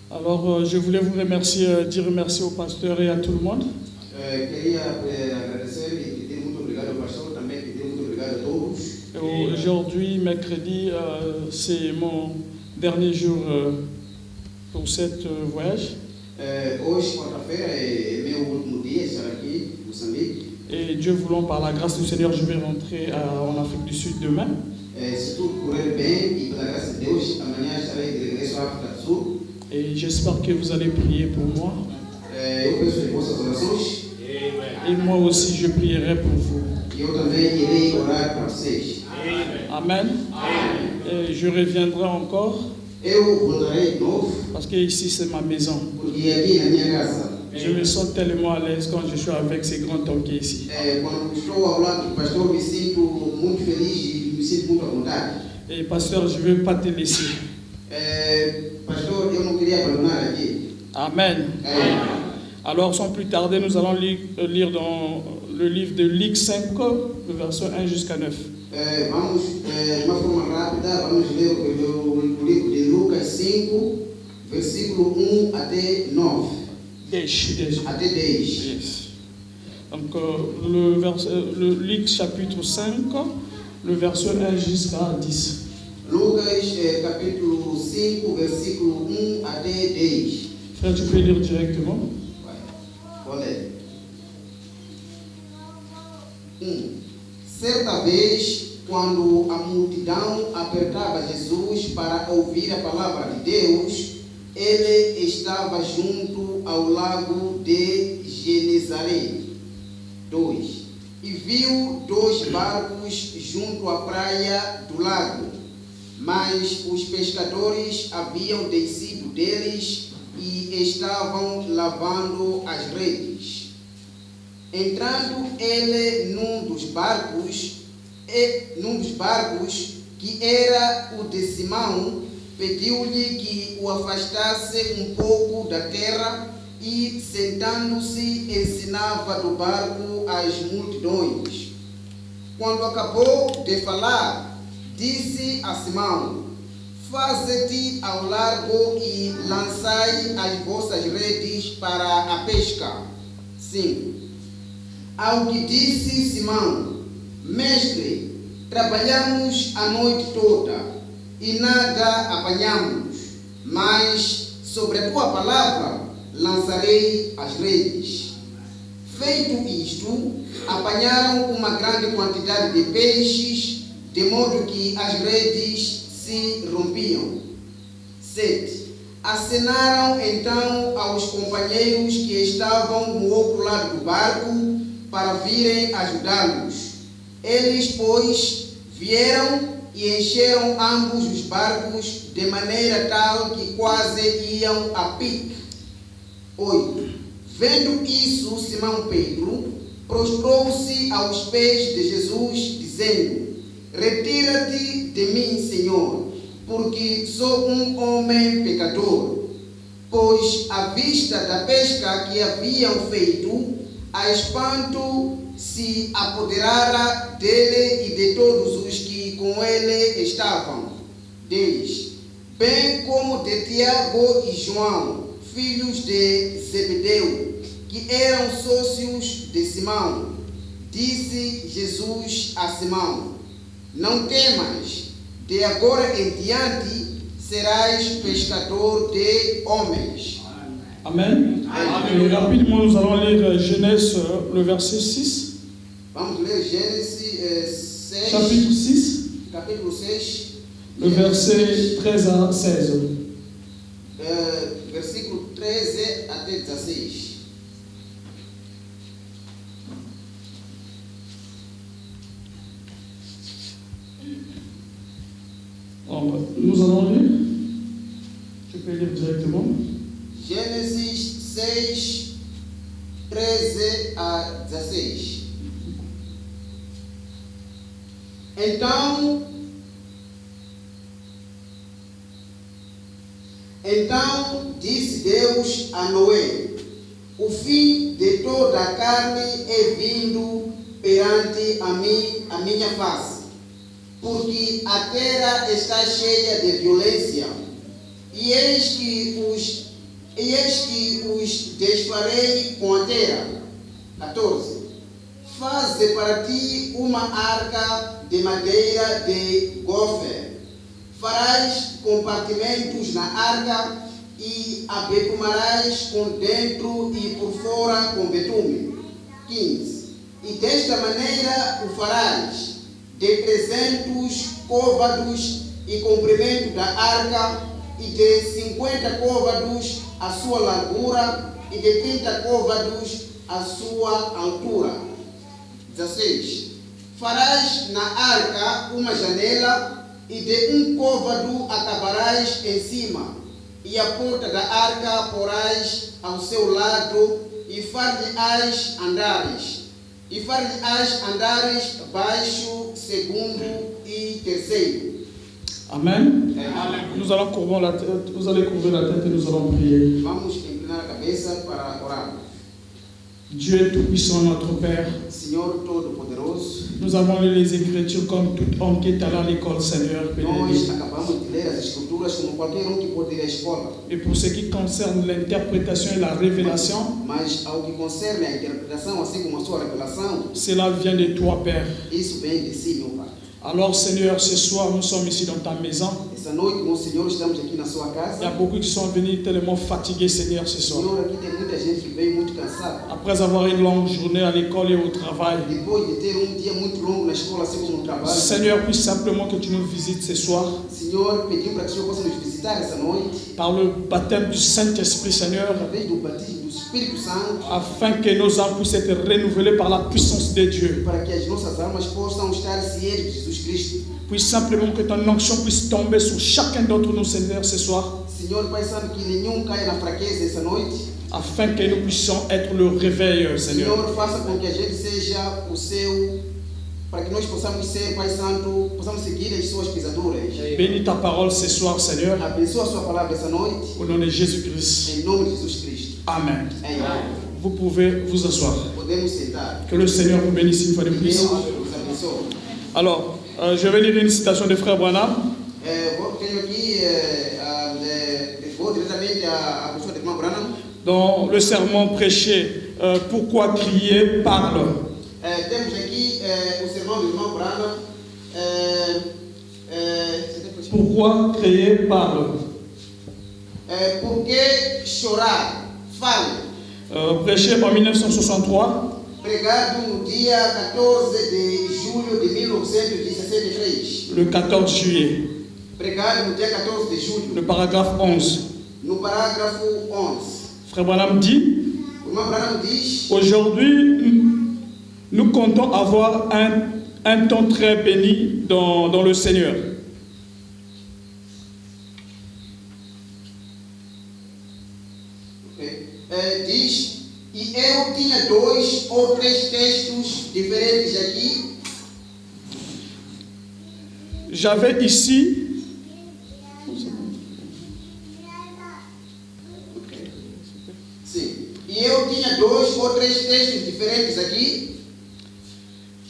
Alors, je voulais vous remercier, dire merci au pasteur et à tout le monde. Queria agradecer e pedir muito obrigado ao pastor, também pedir muito obrigado a todos. Aujourd'hui, mercredi, c'est mon dernier jour pour cette voyage. Hoje, quarta-feira, é meu último dia estar aqui em Moçambique. Et Dieu voulant, par la grâce du Seigneur, je vais rentrer en Afrique du Sud demain. Se tudo correr bem e pela graça de Deus, amanhã estarei de regresso à África do Sul. Et j'espère que vous allez prier pour moi. Eu peço as vossas orações. Et moi aussi, je prierai pour vous. E eu também irei orar para vocês. Amen. Et je reviendrai encore. Eu voltarei de novo. Parce que ici, c'est ma maison. Porque aqui na minha casa. Je me sens tellement à l'aise quand je suis avec ces grands hommes qui sont ici. Quando estou ao lado do pastor, me sinto muito feliz e me sinto muito à vontade. Et pasteur, je ne veux pas te laisser. Pastor, eu não queria abandonar aqui. Amen. Alors, sans plus tarder, nous allons lire dans le livre de Luc 5, le verset 1 jusqu'à 9. Vamos, de uma forma rápida, vamos ler o livro de Lucas 5, versículo 1 até 9. Até 10. Yes. Donc, le Luc chapitre 5, le verset 1 jusqu'à 10. Lucas capítulo 5, versículo 1 até 10. Frère, tu peux lire directement. Vou ler. Certa vez, quando a multidão apertava Jesus para ouvir a palavra de Deus, ele estava junto ao lago de Genezaré. 2. E viu 2 barcos junto à praia do lago, mas os pescadores haviam descido deles e estavam lavando as redes. Entrando ele num dos barcos, que era o de Simão, pediu-lhe que o afastasse um pouco da terra e, sentando-se, ensinava do barco as multidões. Quando acabou de falar, disse a Simão: faze-te ao largo e lançai as vossas redes para a pesca. 5. Ao que disse Simão: Mestre, trabalhamos a noite toda e nada apanhamos, mas sobre a tua palavra lançarei as redes. Feito isto, apanharam uma grande quantidade de peixes, de modo que as redes se rompiam. 7. Acenaram então aos companheiros que estavam no outro lado do barco para virem ajudá-los. Eles, pois, vieram e encheram ambos os barcos de maneira tal que quase iam a pique. 8. Vendo isso, Simão Pedro prostrou-se aos pés de Jesus, dizendo: retira-te de mim, Senhor, porque sou um homem pecador. Pois, à vista da pesca que haviam feito, a espanto se apoderara dele e de todos os que com ele estavam. 10. Bem como de Tiago e João, filhos de Zebedeu, que eram sócios de Simão. Disse Jesus a Simão: não temas, de agora em diante serás pescador de homens. Amen. Et rapidement, nous allons lire Genèse, le verset 6. Vamos ler Gênesis 6. Chapitre 6. Capítulo 6. Le verset 13 à 16. Versículo 13 até 16. Nous allons lire. Je peux lire directement. Gênesis 6, 13 a 16. Então disse Deus a Noé: o fim de toda a carne é vindo perante a minha face, porque a terra está cheia de violência, e eis que os E eis que os desfarei com a terra. 14. Faze para ti uma arca de madeira de gofer. Farás compartimentos na arca e a betumarás por dentro e por fora com betume. 15. E desta maneira o farás, de 300 côvados e comprimento da arca, e de 50 côvados a sua largura, e de 30 côvados a sua altura. 16. Farás na arca uma janela, e de um côvado acabarás em cima, e a porta da arca porás ao seu lado, e far-lhe-ás andares. E far-lhe-ás andares baixo, segundo e terceiro. Amen. Amen. Nous allons courber la tête, vous allez courber la tête et nous allons prier. Vamos inclinar a cabeça para orar. Dieu est tout-puissant, notre Père. Senhor Todo-Poderoso, Nous avons lu les Écritures comme tout homme qui est allé à l'école, Seigneur. nós Béni. acabamos de ler as Escrituras como qualquer que pode ir à escola. Et pour ce qui concerne l'interprétation et la révélation, Mas ao que concerne a interpretação, assim como a sua revelação, cela vient de toi, Père. isso vem de si, meu Pai. Alors, Seigneur, ce soir, nous sommes ici dans ta maison. Essa noite, meu Senhor, estamos aqui na sua Il y a casa. beaucoup qui sont venus tellement fatigués, Seigneur, ce soir. Senhor, aqui tem muita gente que veio muito cansada. Après avoir une longue journée à l'école et au travail. Depois de ter dia muito longo na escola, assim como no trabalho. Seigneur, puis simplement que tu nous visites ce soir. Senhor, pedimos para que o Senhor possa nos visitar essa noite, Par le baptême du Saint-Esprit, Seigneur. através do batismo do Espírito Santo, Afin que nos âmes puissent être renouvelées par la puissance de Dieu. para que as nossas almas possam estar cientes de Jesus Cristo. Puis simplement que ton onction puisse tomber sur chacun d'entre nous, Seigneur, ce soir. Senhor, Pai Santo, que nenhum caia na fraqueza essa noite. Afin que nous puissions être le réveil, Seigneur. Senhor, faça com que a gente seja o seu, para que nós possamos ser, Pai Santo, possamos seguir as suas pisaduras. Bénis ta parole ce soir, Seigneur. Abençoa a sua palavra essa noite, Au nom de Jésus-Christ. em nome de Jesus Cristo. Amen. Amém. Vous pouvez vous asseoir. Podemos sentar. Que le Seigneur vous bénisse une fois de Que plus. Deus nos abençoe. Alors, je vais lire une citation de Frère Branham. Tenho aqui, vou diretamente à pessoa de irmão Branham. Dans le sermon prêché, pourquoi crier parle. Temos aqui o sermão do irmão Branham. Pourquoi crier parle. Por que chorar? Fale. Prêché en 1963. Pregado no dia 14 de julho de 1963. Le 14 juillet. Pregado no dia 14 de julho, Le paragraphe 11. no parágrafo 11. Frère Branham dit, O irmão Branham diz: aujourd'hui, nous comptons avoir un temps très béni dans le Seigneur. Diz, e eu tinha 2 ou 3 textos diferentes aqui. J'avais ici Sim. E eu tinha 2 ou 3 textos diferentes aqui.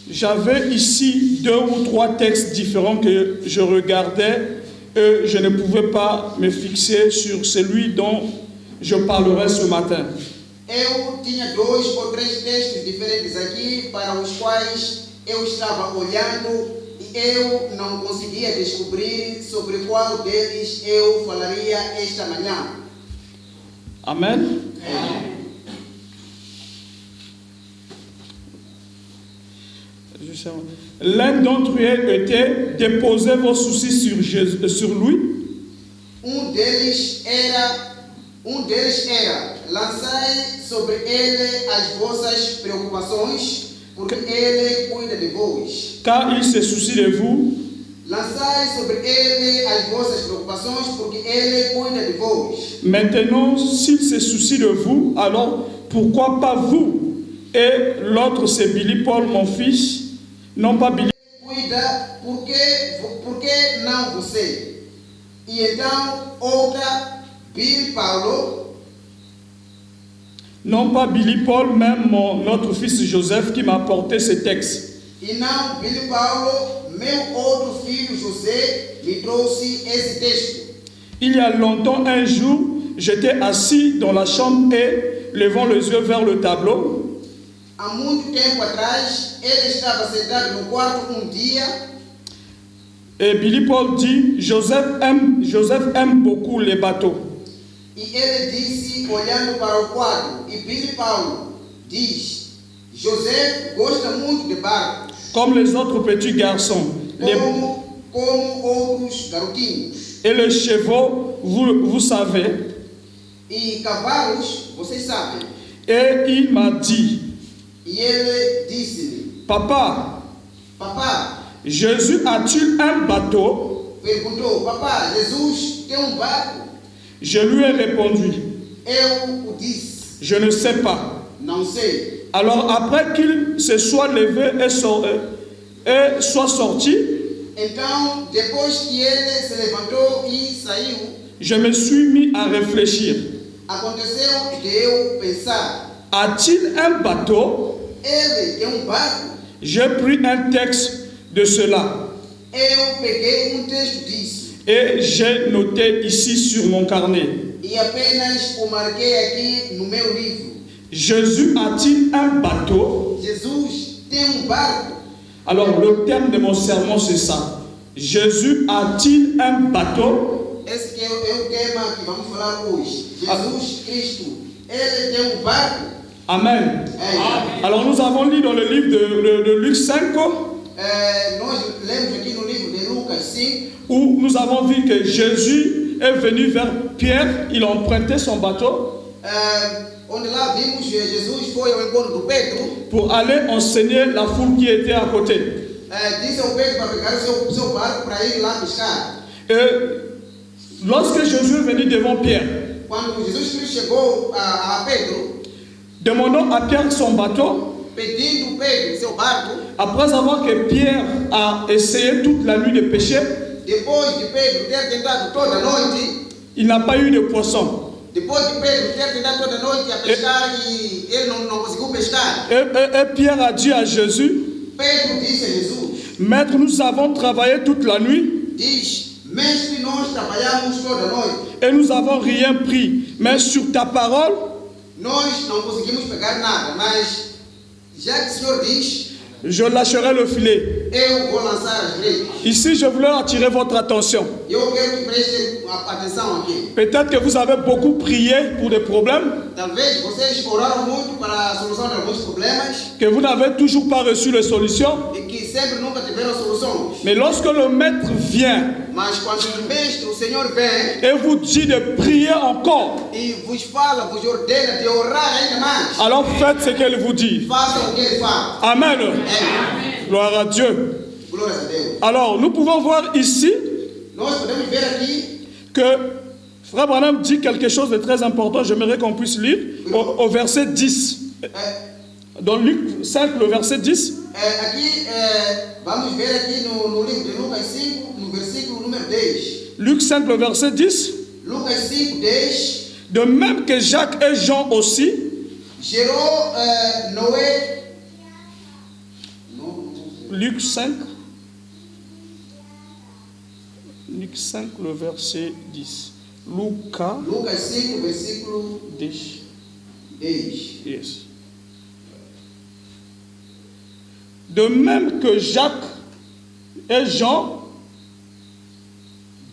J'avais ici 2 ou 3 textes différents que je regardais et je ne pouvais pas me fixer sur celui dont je parlerai ce matin. Eu tinha 2 ou 3 textos diferentes aqui para os quais eu estava olhando e eu não conseguia descobrir sobre qual deles eu falaria esta manhã. Amen. L'un d'entre eux était déposer vos soucis sur lui. Um deles era lançai sobre ele as vossas preocupações, porque ele cuida de vós. Car il se soucie de vous. Lançai sobre ele as vossas preocupações, porque ele cuida de vós. Maintenant, s'il se soucie de vous, alors pourquoi pas vous? Et l'autre, c'est Billy Paul, mon fils. Non pas Billy. Cuida, por que não você? E então, outra, Billy Paulo. Non pas Billy Paul, même notre fils Joseph qui m'a apporté ce texte. E não Billy Paulo, meu outro filho José me trouxe esse texto. Il y a longtemps, un jour, j'étais assis dans la chambre et levant les yeux vers le tableau. Há muito tempo atrás, ele estava sentado no quarto dia. Et Billy Paul dit, Joseph aime beaucoup les bateaux. E ele disse, olhando para o quadro, e Billy Paulo diz, José gosta muito de barcos. Comme les autres petits garçons. Como outros garotinhos. Et les chevaux, vous savez. E cavalos, vocês sabem. Et il m'a dit, E ele disse-lhe, Papa, Jésus a-t-il un bateau? Perguntou, Papá, Jesus tem barco? Je lui ai répondu, Eu o disse, je ne sais pas. não sei. Alors après qu'il se soit levé et soit sorti, Então, depois que ele se levantou e saiu, je me suis mis à réfléchir. aconteceu de eu pensar, A-t-il un bateau? ele tem barco? J'ai pris un texte de cela Eu peguei texto disso et j'ai noté ici sur mon carnet. e apenas o marquei aqui no meu livro. Jésus a-t-il un bateau? Jesus tem barco? Alors le terme de mon sermon c'est ça. Jésus a-t-il un bateau? Esse que é o tema que vamos falar hoje. Jesus Cristo, ele tem barco? Amen. Amen. Alors nous avons lu dans le livre de Luc 5 Nós lemos aqui no livro de Lucas 5 où nous avons vu que Jésus est venu vers Pierre, il a emprunté son bateau onde lá vimos Jesus foi ao encontro do Pedro. Pour aller enseigner la foule qui était à côté. Disse ao Pedro para pegar o seu barco para ir lá pescar. Et lorsque Jésus est venu devant Pierre, Quando Jesus Cristo chegou a Pedro, demandant à Pierre son bateau, pedindo Pedro seu barco, après avoir que Pierre a essayé toute la nuit de pêcher, depois de Pedro ter tentado toda a noite, il n'a pas eu de poisson. depois de Pedro ter tentado toda a noite a pescar e ele não conseguiu pescar, Et Pierre a dit à Jésus, Pedro disse a Jesus, Maître, nous avons travaillé toute la nuit diz, mestre, nós trabalhamos toda a noite, et nous n'avons rien pris. Mais sur ta parole, nós não conseguimos pegar nada, mas já que o Senhor diz, je lâcherai le filet. eu vou lançar as redes. Ici, je voulais attirer votre attention. Eu quero que prestem atenção aqui. Peut-être que vous avez beaucoup prié pour des problèmes, Talvez vocês oraram muito para a solução de alguns problemas que vous n'avez toujours pas reçu les solutions. e que sempre nunca tiveram soluções. Mais lorsque le maître vient Mas quando o mestre, o Senhor vem et vous dit de prier encore, e vos fala, vos ordena de orar ainda mais, alors faites ce qu'elle vous dit. façam o que ele fala. Amen. Amém. Gloire à Dieu. Glória a Deus. Alors, nous pouvons voir ici Nós podemos ver aqui que Frère Branham dit quelque chose de très important. J'aimerais qu'on puisse lire au verset 10. Dans Luc 5, le verset 10. Vamos ver aqui no livro de Lucas 5, no versículo número 10. Luc 5, le verset 10. Lucas 5, 10. De même que Jacques et Jean aussi, gerou Noé. Luc 5. Luc 5, le verset 10. Lucas 5, versículo 10. 10. Yes. De même que Jacques et Jean,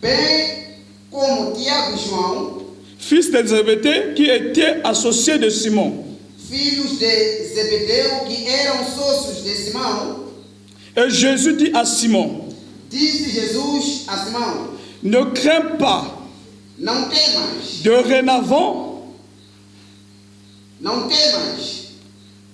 bem como Tiago e João, fils de Zébédée, qui étaient associés de Simon. Filhos de Zebedeu, que eram sócios de Simão. Et Jésus dit à Simon, disse Jesus a Simão, ne crains pas, não temas, dorénavant, não temas,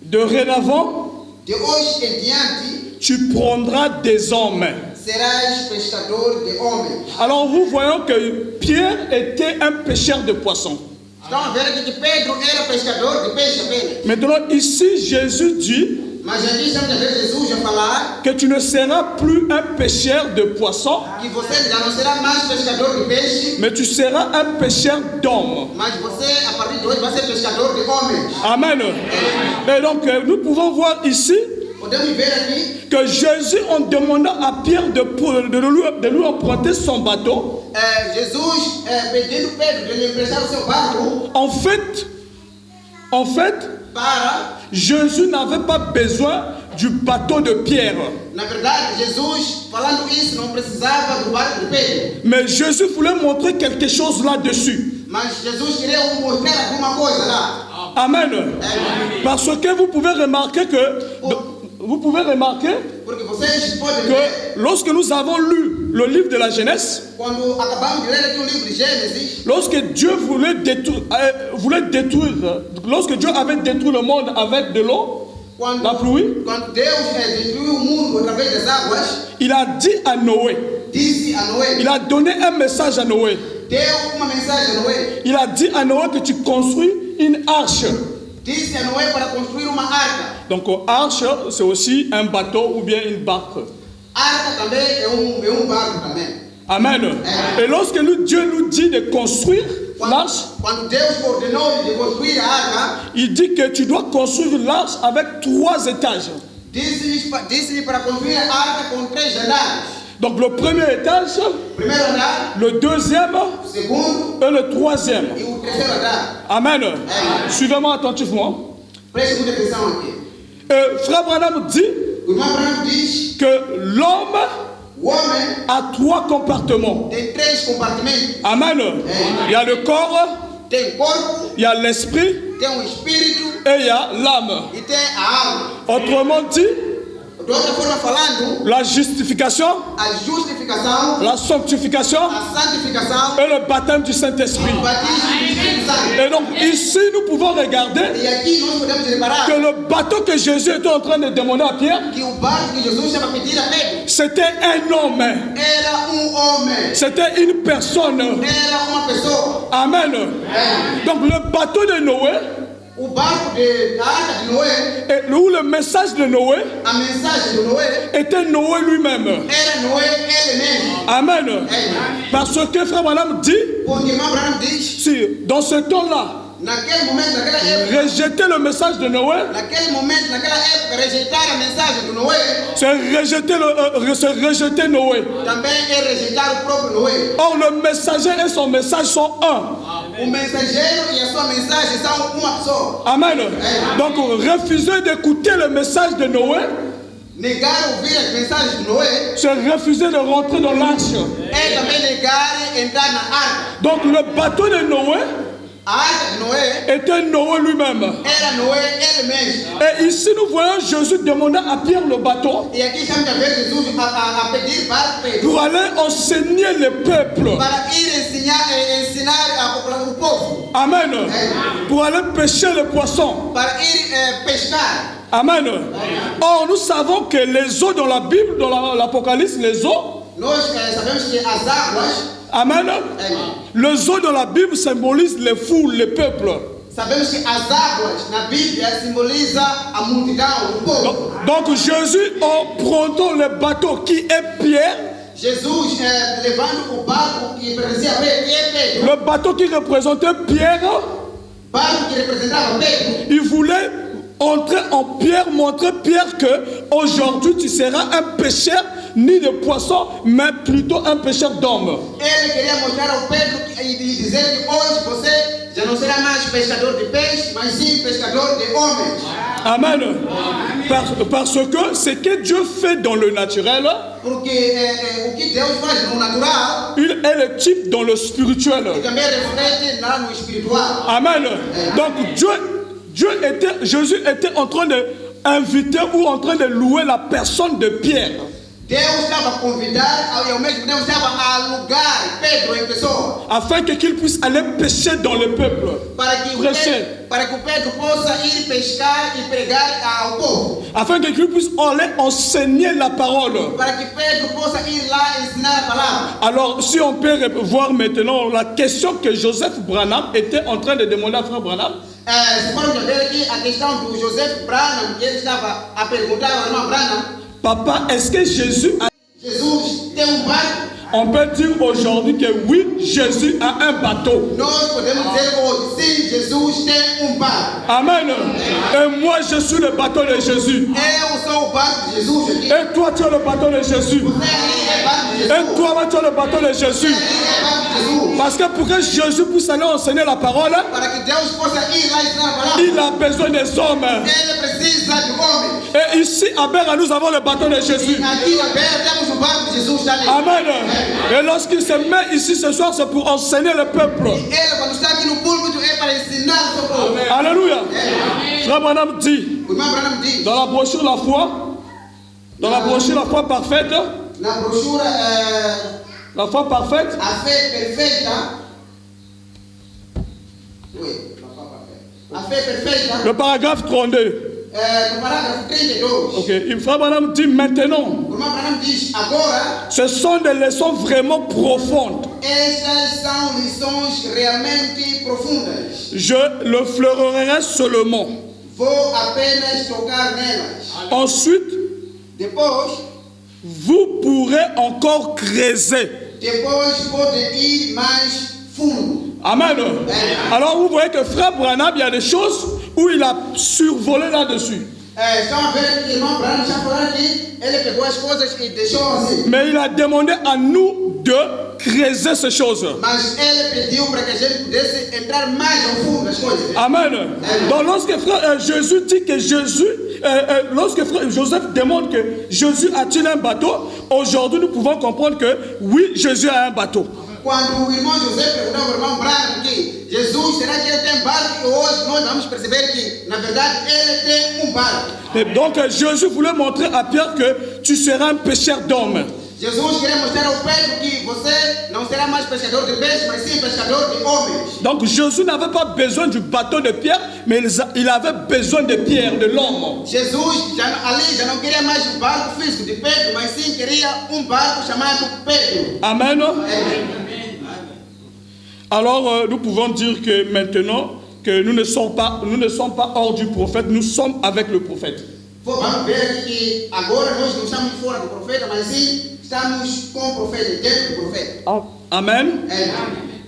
dorénavant, de hoje em diante, tu prendras des hommes. serás pescador de homens. Alors nous voyons que Pierre était un pêcheur de poissons. Estão a ver aqui que Pedro era pescador de peixe apenas. Maintenant ici Jésus dit Mas aqui estamos a ver Jesus a falar que tu ne seras plus un pêcheur de poissons, que você já não será mais pescador de peixe, mais tu seras un pêcheur d'hommes. mas você a partir de hoje vai ser pescador de homens. Amen. Et donc nous pouvons voir ici Podemos ver aqui que Jésus, en demandant à Pierre de lui emprunter son bateau, Jesus pedindo Pedro de lhe emprestar o seu barco En fait, para, Jésus n'avait pas besoin du bateau de Pierre. na verdade, Jesus, falando isso, não precisava do barco de Pedro. Mais Jésus voulait montrer quelque chose là-dessus. Mas Jesus queria mostrar alguma coisa lá. Amen. Parce que vous pouvez remarquer Porque vocês podem ver, que lorsque nous avons lu le livre de la Genèse, quando acabamos de ler aqui o livro de Gênesis, lorsque Dieu lorsque Dieu avait détruit le monde avec de l'eau, la pluie, quando Deus destruiu o mundo através das águas, il a dit à Noé, disse a Noé, il a donné un message à Noé. deu uma mensagem a Noé. Il a dit à Noé que tu construis une arche. Disse a Noé para construir uma arca. Donc arche, c'est aussi un bateau ou bien une barque. Arca também é barco também. Amen. Et lorsque Dieu nous dit de construire l'arche, Quando Deus ordenou de construir a arca, il dit que tu dois construire l'arche avec 3 étages. disse-lhe para construir a arca com 3 andares. Donc le premier étage, Primeiro andar, le deuxième segundo et le troisième. e o terceiro andar. Amen. Suivez-moi attentivement. Preste muita atenção aqui. Frère Branham dit O irmão Branham diz que l'homme o homem a 3 compartiments. tem 3 compartimentos. Amen. Il y a le corps, Tem corpo, il y a l'esprit tem espírito et il y a l'âme. e tem a alma. Autrement dit, De outra forma falando, la justification, a justificação, la sanctification a santificação, et le baptême du Saint-Esprit. o batismo do Espírito Santo. Et donc ici, nous pouvons regarder E aqui nós podemos reparar que le bateau que Jésus était en train de demander à Pierre, que o barco que Jesus estava pedindo a Pedro c'était un homme, era homem, c'était une personne. era uma pessoa. Amen. Donc le bateau de Noé, O barco da arca de Noé, où le message de Noé a mensagem de Noé était Noé lui-même. era Noé ele mesmo. Amen. Parce que Frère Branham dit, Porque o irmão Branham diz, si dans ce temps-là, naquele momento, naquela época, rejeter le message de Noé, naquele momento, naquela época, rejeitar a mensagem de Noé c'est rejeter Noé. também é rejeitar o próprio Noé. Or, le messager et son message sont un. O mensageiro e a sua mensagem são uma pessoa. Amen. Donc, refuser d'écouter le message de Noé, Negar ouvir as mensagens de Noé c'est refuser de rentrer dans l'arche. é também negar entrar na arca. Donc, le bateau de Noé A arca de Noé était Noé lui-même. era Noé ele mesmo. Et ici, nous voyons Jésus demander à Pierre le bateau E aqui estamos a ver Jesus a pedir para Pedro pour aller enseigner le peuple. para ir ensinar a população, o povo, Amen. Pour aller pêcher le poisson. para ir pescar. Amen. Or, nous savons que les eaux dans la Bible, dans l'Apocalypse, les eaux, Nós sabemos que as águas, Amen. Les eaux dans la Bible symbolisent les foules, les peuples. sabemos que as águas na Bíblia simboliza a multidão, o povo. Donc Jésus, en prenant le bateau qui est Pierre, Jesus levando o barco que pertencia a Pedro, que é Pedro, le bateau qui représentait Pierre, barco que representava Pedro, il voulait entrer en Pierre, montrer Pierre que aujourd'hui tu seras un pêcheur ni de poissons, mais plutôt un pêcheur d'hommes. ele queria mostrar ao Pedro e dizer que hoje você já não será mais pescador de peixe, mas sim pescador de homens. Amen. Parce que ce que Dieu fait dans le naturel, Porque o que Deus faz no natural, il est le type dans le spirituel. e também reflete lá no espiritual. Amen. Donc Jésus était en train d'inviter ou en train de louer la personne de Pierre. Deus estava a convidar e ao mesmo tempo estava a alugar Pedro em pessoa, Afin qu'il puisse aller pêcher dans le peuple. para que o Pedro possa ir pescar e pregar ao povo, Afin qu'il puisse aller enseigner la parole. para que Pedro possa ir lá ensinar a palavra. Alors, si on peut voir maintenant la question que Joseph Branham était en train de demander à Frère Branham, Se formos ver aqui a questão do Joseph Branham, que ele estava a perguntar ao irmão Branham, Papa, est-ce que Jesus a... Jesus tem barco? On peut dire aujourd'hui que oui, Jésus a un bateau. Nós podemos dizer hoje, sim, Jesus tem barco. Amen. Et moi, je suis le bateau de Jésus. Eu sou o barco de Jesus aqui. Et toi, tu es le bateau de Jésus. Você aí é barco de Jesus. Et toi, tu es le bateau de Jésus. Aí é Jesus. Parce que pour que Jésus puisse aller enseigner la parole, Para que Deus possa ir lá ensinar a palavra, il a besoin des hommes. ele precisa de homens. Et ici, à Béra, nous avons le bâton de Jésus. E aqui na Beira temos o barco de Jesus está ali. Amen. Et lorsqu'il se met ici ce soir, c'est pour enseigner le peuple. Ele, quando está aqui no púlpito, é para ensinar o seu povo. Alléluia. Frère Branham dit, O irmão Branham diz, dans la brochure La foi, dans la brochure La foi parfaite, na brochura la foi parfaite, A Fé Perfeita, oui, a Fé Perfeita, le paragraphe 32. no parágrafo 32, Ok. Et Frère Branham dit maintenant, o irmão Branham diz, agora, ce sont des leçons vraiment profondes. estas são lições realmente profundas. Je le fleurerai seulement. Vou apenas tocar nelas. Ensuite, Depois, vous pourrez encore creuser. pode ir mais fundo. Amen. Alors vous voyez que Frère Branham, il y a des choses où il a survolé là-dessus. Estão a ver que o irmão Branham já falou aqui, ele pegou as coisas e deixou assim. Mais il a demandé à nous de creuser ces choses. Mas ele pediu para que a gente pudesse entrar mais ao fundo das coisas. Amen. Donc lorsque frère Jésus dit que lorsque frère Joseph demande que Jésus a-t-il un bateau, aujourd'hui nous pouvons comprendre que oui, Jésus a un bateau. Quando o irmão José perguntou ao irmão Branham que Jesus, será que ele tem barco? E hoje nós vamos perceber que, na verdade, ele tem barco. Et donc Jésus voulait montrer à Pierre que tu seras un pêcheur d'hommes. Jesus queria mostrar ao Pedro que você não será mais pescador de peixes, mas sim pescador de homens. Donc Jésus n'avait pas besoin du bateau de Pierre, mais il avait besoin de Pierre, de l'homme. Jesus ali já não queria mais o barco físico de Pedro, mas sim queria barco chamado Pedro. Amen. Alors nous pouvons dire que maintenant que nous ne sommes pas hors du prophète, nous sommes avec le prophète. Vamos ver aqui que agora nós não estamos fora do profeta, mas sim estamos com o profeta, dentro do profeta. Amen.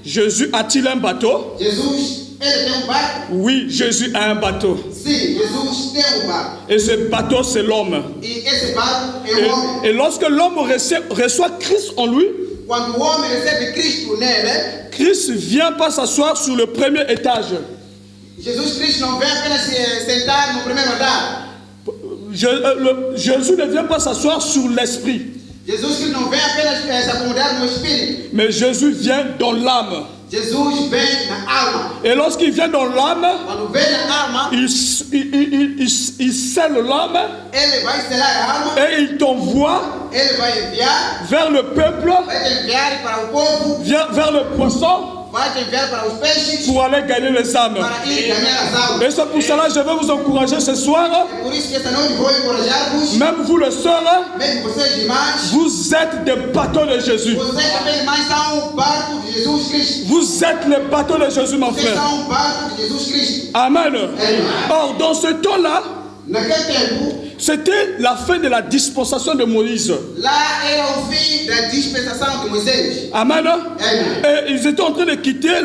Jésus a-t-il un bateau? Jesus, ele tem barco? Oui, Jésus a un bateau. Sim, Jesus tem barco. Et ce bateau, c'est l'homme. E esse barco é o homem. Et lorsque l'homme reçoit Christ en lui, Quando o homem recebe Cristo nele, Christ vient pas s'asseoir sur le premier étage. Jesus Cristo não vem apenas se sentar no primeiro andar. Jésus ne vient pas s'asseoir sur l'esprit. Jesus Cristo não vem apenas se acomodar no espírito. Mais Jésus vient dans l'âme. Jesus vem na alma. Et lorsqu'il vient dans l'âme, Quando vem na alma, il scelle l'âme ele vai selar a alma. et il t'envoie Ele vai enviar, vers le peuple, vai te enviar para o povo, vers le poisson, vai te enviar para os peixes, pour aller gagner les âmes. para ir ganhar as almas. Et c'est pour cela que je vais vous encourager ce soir, É por isso que esta noite vou encorajar-vos, même vous le sœurs, mesmo vocês irmãs, vous êtes des bateaux de Jésus. vocês também irmãs são o barco de Jesus Cristo. Vous êtes les bateaux de Jésus, mon Vocês frère. são o barco de Jesus Cristo. Amen. Or, dans ce temps-là, Naquele tempo, c'était la fin de la dispensation de Moïse. lá era o fim da dispensação de Moisés. Amen. Et ils étaient en train de quitter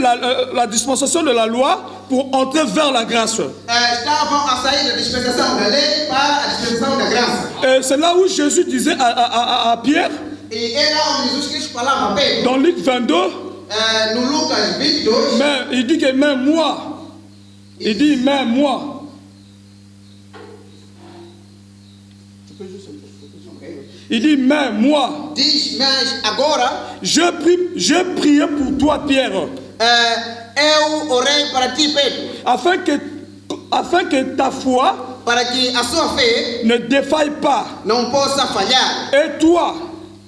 la dispensation de la loi pour entrer vers la grâce. Estavam a sair da dispensação da lei para a dispensação da graça. Et c'est là où Jésus disait à Pierre, E era onde Jesus Cristo falava a Pedro, dans Luc 22, no Lucas 22, mais il dit que même moi, il dit même moi. Il dit mais moi, diz, mas agora je priais pour toi Pierre, eu orei para ti, Pedro, afin que ta foi para que a sua fé ne défaille pas. não possa falhar. Et toi,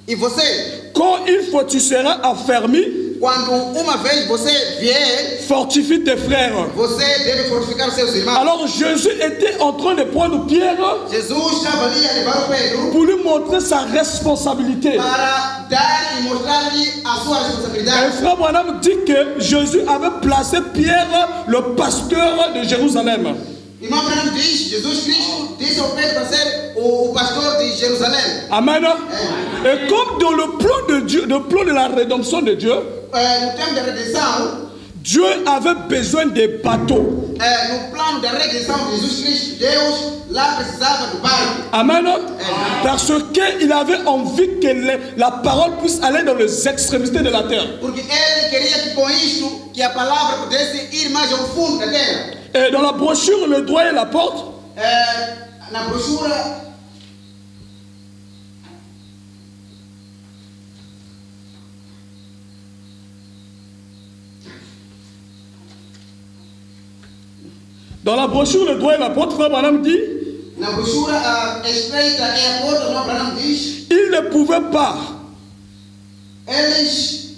E você, quand une fois tu seras affermi, quando uma vez você vier, fortifie tes frères. você deve fortificar os seus irmãos. Alors Jésus était en train de prendre Pierre Jesus estava ali a levar o Pedro pour lui montrer sa responsabilité. para dar e mostrar-lhe a sua Et responsabilidade. frère Branham dit que Jésus avait placé Pierre, le pasteur de Jérusalem. Irmão Branham diz, Jesus Cristo disse ao Pedro para ser o pastor de Jerusalém. Amen. Et comme dans le plan de Dieu, le plan de la rédemption de Dieu, No tempo da redenção, Dieu avait besoin des bateaux. No plano da redenção de Jesus Cristo, Deus lá precisava do barco. Amen. Parce qu'il avait envie que la parole puisse aller dans les extrémités de la terre. Porque ele queria que com isto, que a palavra pudesse ir mais ao fundo da terra. Et dans la brochure, le doigt et la porte, Na brochura, dans la brochure, le doigt et la porte, frère Branham dit, na brochura estreita é a porta, o Abraão diz, il ne pouvait pas, eles,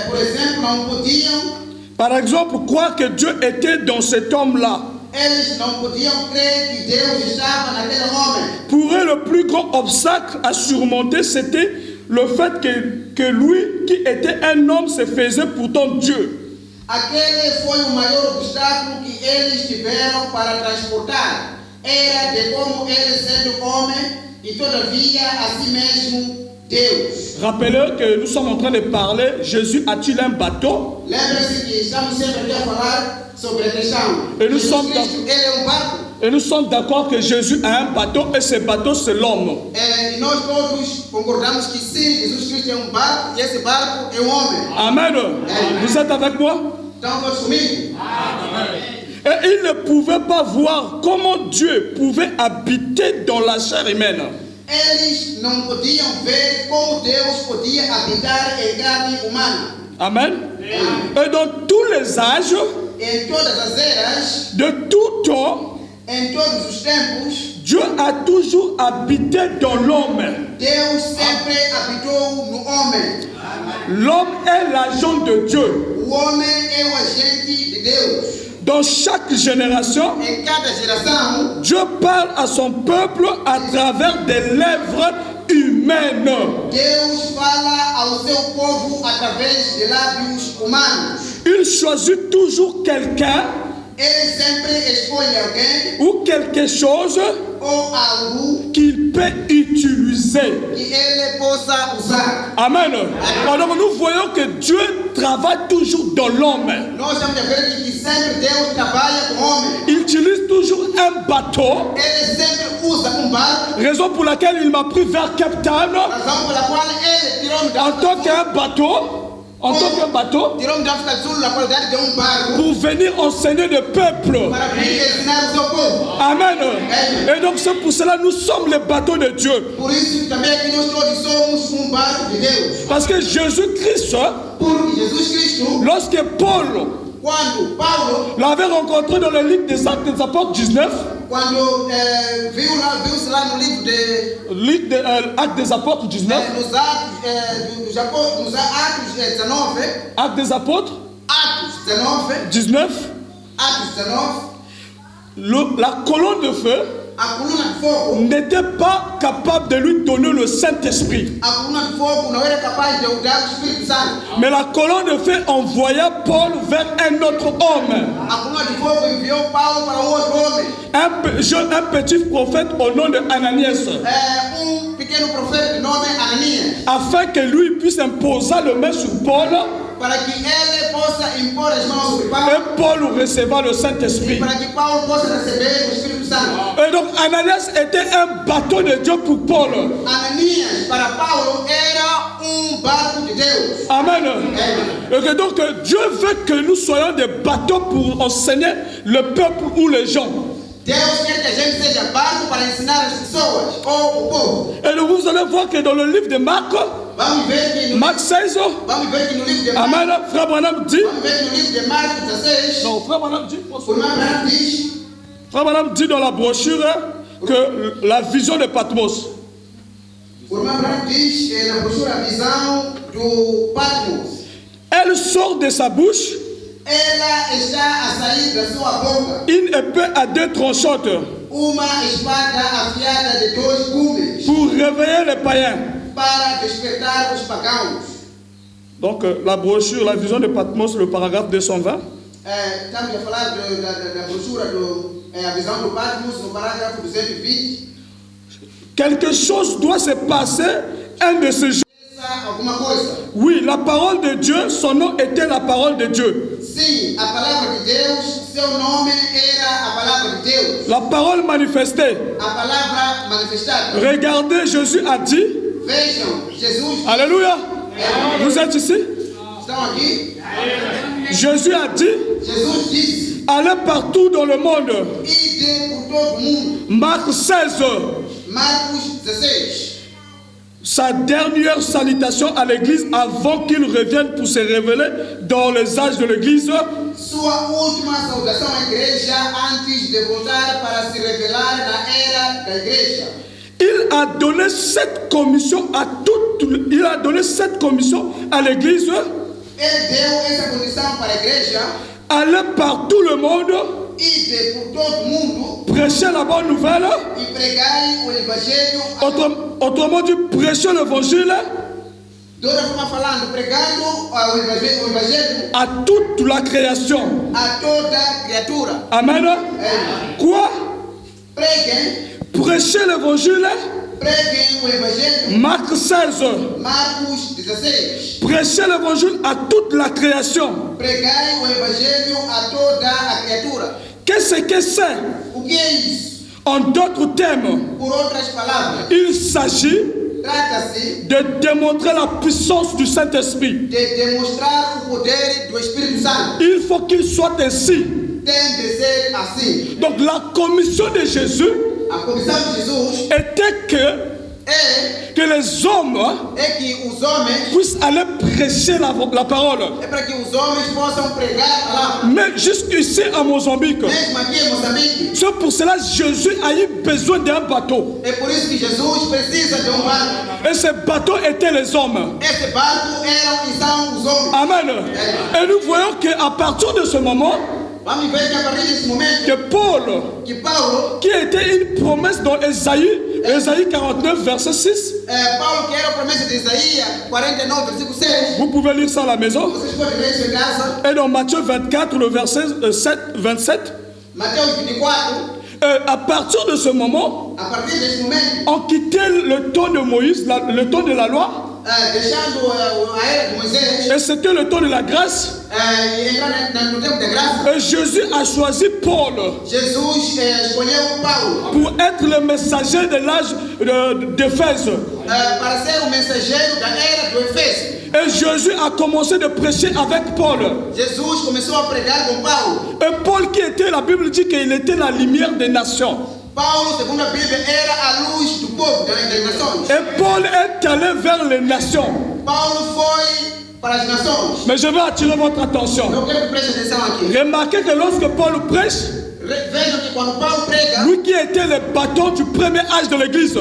por exemplo, não podiam, par exemple, croire que Dieu était dans cet homme-là. eles não podiam crer que Deus estava naquele homem. Pour eux, le plus grand obstacle à surmonter, c'était le fait que lui, qui était un homme, se faisait pourtant Dieu. Aquele foi o maior obstáculo que eles tiveram para transportar. Era de como ele sendo homem e todavia a si mesmo Deus. Rappelez que nous sommes en train de parler, Jésus a-t-il un bateau? Lembre-se que estamos sempre aqui a falar sobre a questão. E nós Jesus somos Cristo, ele é barco. Et nous sommes d'accord que Jésus a un bateau et ce bateau c'est l'homme. E nós todos concordamos que sim, Jesus Cristo é barco e esse barco é homem. Amen. Vous êtes avec moi? Estão todos comigo? Et il ne pouvait pas voir comment Dieu pouvait habiter dans la chair humaine. Eles não podiam ver como Deus podia habitar em carne humana. Amen. Et dans tous les âges, Em todas as eras, de tout temps, em todos os tempos, Dieu a toujours habité dans l'homme. Deus sempre habitou no homem. L'homme est l'agent de Dieu. O homem é o agente de Deus. Dans chaque génération, Em cada geração, Dieu parle à son peuple à travers des lèvres humaines. Deus fala ao seu povo através de lábios humanos. Il choisit toujours quelqu'un Ele sempre escolhe alguém ou quelque chose ou algo qu'il peut utiliser. que ele possa usar. Amen. Alors nous voyons que Dieu travaille toujours dans l'homme. Nós estamos a ver que sempre Deus trabalha com o homem. Il utilise toujours un bateau, Ele sempre usa barco, raison pour laquelle il m'a pris vers Cape Town razão pela qual ele tirou-me da en África tant do qu'un bateau, en tant qu'un bateau, tirou-me da África do Sul na qualidade de barco pour venir enseigner le peuple. para vir ensinar o seu povo. Amen. Et donc c'est pour cela que nous sommes les bateaux de Dieu. Por isso também que nós todos somos barco de Deus. Parce que Jésus-Christ, Porque Jesus Cristo, lorsque Paul quando Paulo, l'avait rencontré dans le livre des Actes des Apôtres 19, quando viu-se lá no livro de livre des Actes des Apôtres 19, nos Atos 19, Actes des Apôtres Atos 19, 19, Atos 19, la colonne de feu a coluna de fogo, n'était pas capable de lui donner le Saint-Esprit. a coluna de fogo não era capaz de dar o Espírito Santo. Mais la colonne de feu envoya Paul vers un autre homme, A coluna de fogo enviou Paulo para outro homem, un petit prophète au nom de Ananias, pequeno profeta de nome Ananias, afin que lui puisse imposer le main sur Paul para que ele possa impor as mãos sobre Paulo et Paul recevra le e Saint-Esprit. para que Paulo possa receber o Espírito Santo. Et donc Ananias était un bateau de Dieu pour Paul. Ananias para Paulo era barco de Deus. Amen. Et que donc Dieu veut que nous soyons des bateaux pour enseigner le peuple ou les gens. Deus quer que a gente seja barco para ensinar as pessoas ou o povo. Et donc vous allez voir que dans le livre de Marc, Vamos ver que no, Marc 16, vamos ver que no livro de Marcos, Amen, frère Branham dit, vamos ver que no livro de Marcos 16, non, frère Branham dit, o irmão Abraão diz, frère Branham dit dans la brochure que la vision de Patmos. o irmão Abraão diz na brochura a visão do Patmos. Elle sort de sa bouche Ela está a sair da sua boca une épée à deux tranchantes uma espada afiada de dois gumes pour réveiller les païens. para despertar os pagãos. Donc la brochure, la vision de Patmos, le paragraphe 220. Estamos a falar da brochura a visão do Patmos no parágrafo 220. Quelque chose doit se passer un de ces jours. Alguma coisa. Oui, la parole de Dieu, son nom était la parole de Dieu. Sim, a palavra de Deus, seu nome era a palavra de Deus. La parole manifestée. A palavra manifestada. Regardez, Jésus a dit. Vejam, Jesus. Alléluia. Vous êtes ici? Estão aqui? Jésus a dit. Jesus disse. Allez partout dans le monde. Ide por todo o mundo. Marc 16. Marcos 16. Sa dernière salutation à l'église avant qu'il revienne pour se révéler dans les âges de l'église. Sua última saudação à igreja antes de voltar para se revelar na era da igreja. Il a donné cette commission à l'église. Ele deu essa condição para a igreja. Aller par tout le monde. Ide por todo mundo. Prêcher la bonne nouvelle. E pregai o evangelho. Autrement dit, prêcher l'évangile. De outra forma falando, pregando o evangelho. À toute la création. A toda criatura. Amen. Quoi? Preguem. Prêcher l'évangile. Preguem o evangelho. Marc 16. Marcos 16. Prêcher l'évangile à toute la création. Pregai o evangelho a toda a criatura. Qu'est-ce que c'est? O que é isso? En d'autres termes, Por outras palavras, il s'agit trata-se de démontrer la puissance du Saint-Esprit. de demonstrar o poder do Espírito Santo. Il faut qu'il soit ainsi. Tem de ser assim. Donc la commission de Jésus A comissão de Jesus était que les hommes é que os homens, puissent aller prêcher la parole. é para que os homens possam pregar a palavra. Mais jusqu'ici à Mozambique, Mesmo aqui em Moçambique, c'est pour cela que Jésus a eu besoin d'un bateau. é por isso que Jesus precisa de barco. Et ce bateau était les hommes. Esse barco são os homens. Amen. Et nous voyons qu'à partir de ce moment, Vamos ver que a partir desse momento, que Paul, que Paulo, qui était une promesse dans Ésaïe 49, verset 6, Paulo, que era a promessa de Isaías 49, versículo 6. vous pouvez lire ça à la maison, Vocês podem ler isso em casa. et dans Matthieu 24, le verset 27, Mateus 24. à partir de ce moment, A partir desse momento, on quittait le temps de Moïse, le temps de la loi, deixando a era de Moisés, et c'était le temps de la grâce. e entrar no tempo da graça, Et Jésus a choisi Paul Jesus escolheu Paulo pour être le messager de l'âge d'Éphèse. para ser o mensageiro da era do Efésio. Et Jésus a commencé de prêcher avec Paul. Jesus começou a pregar com Paulo. Et Paul qui était, la Bible dit qu'il était la lumière des nations. Paulo, segundo a Bíblia, era a luz do povo, das nações. Et Paul est allé vers les nations. Paulo foi para as nações. Mais je vais attirer votre attention. Eu quero que preste atenção aqui. Remarquez que lorsque Paul prêche, Vejam que quando Paulo prega, lui qui était le bâton du premier âge de l'église,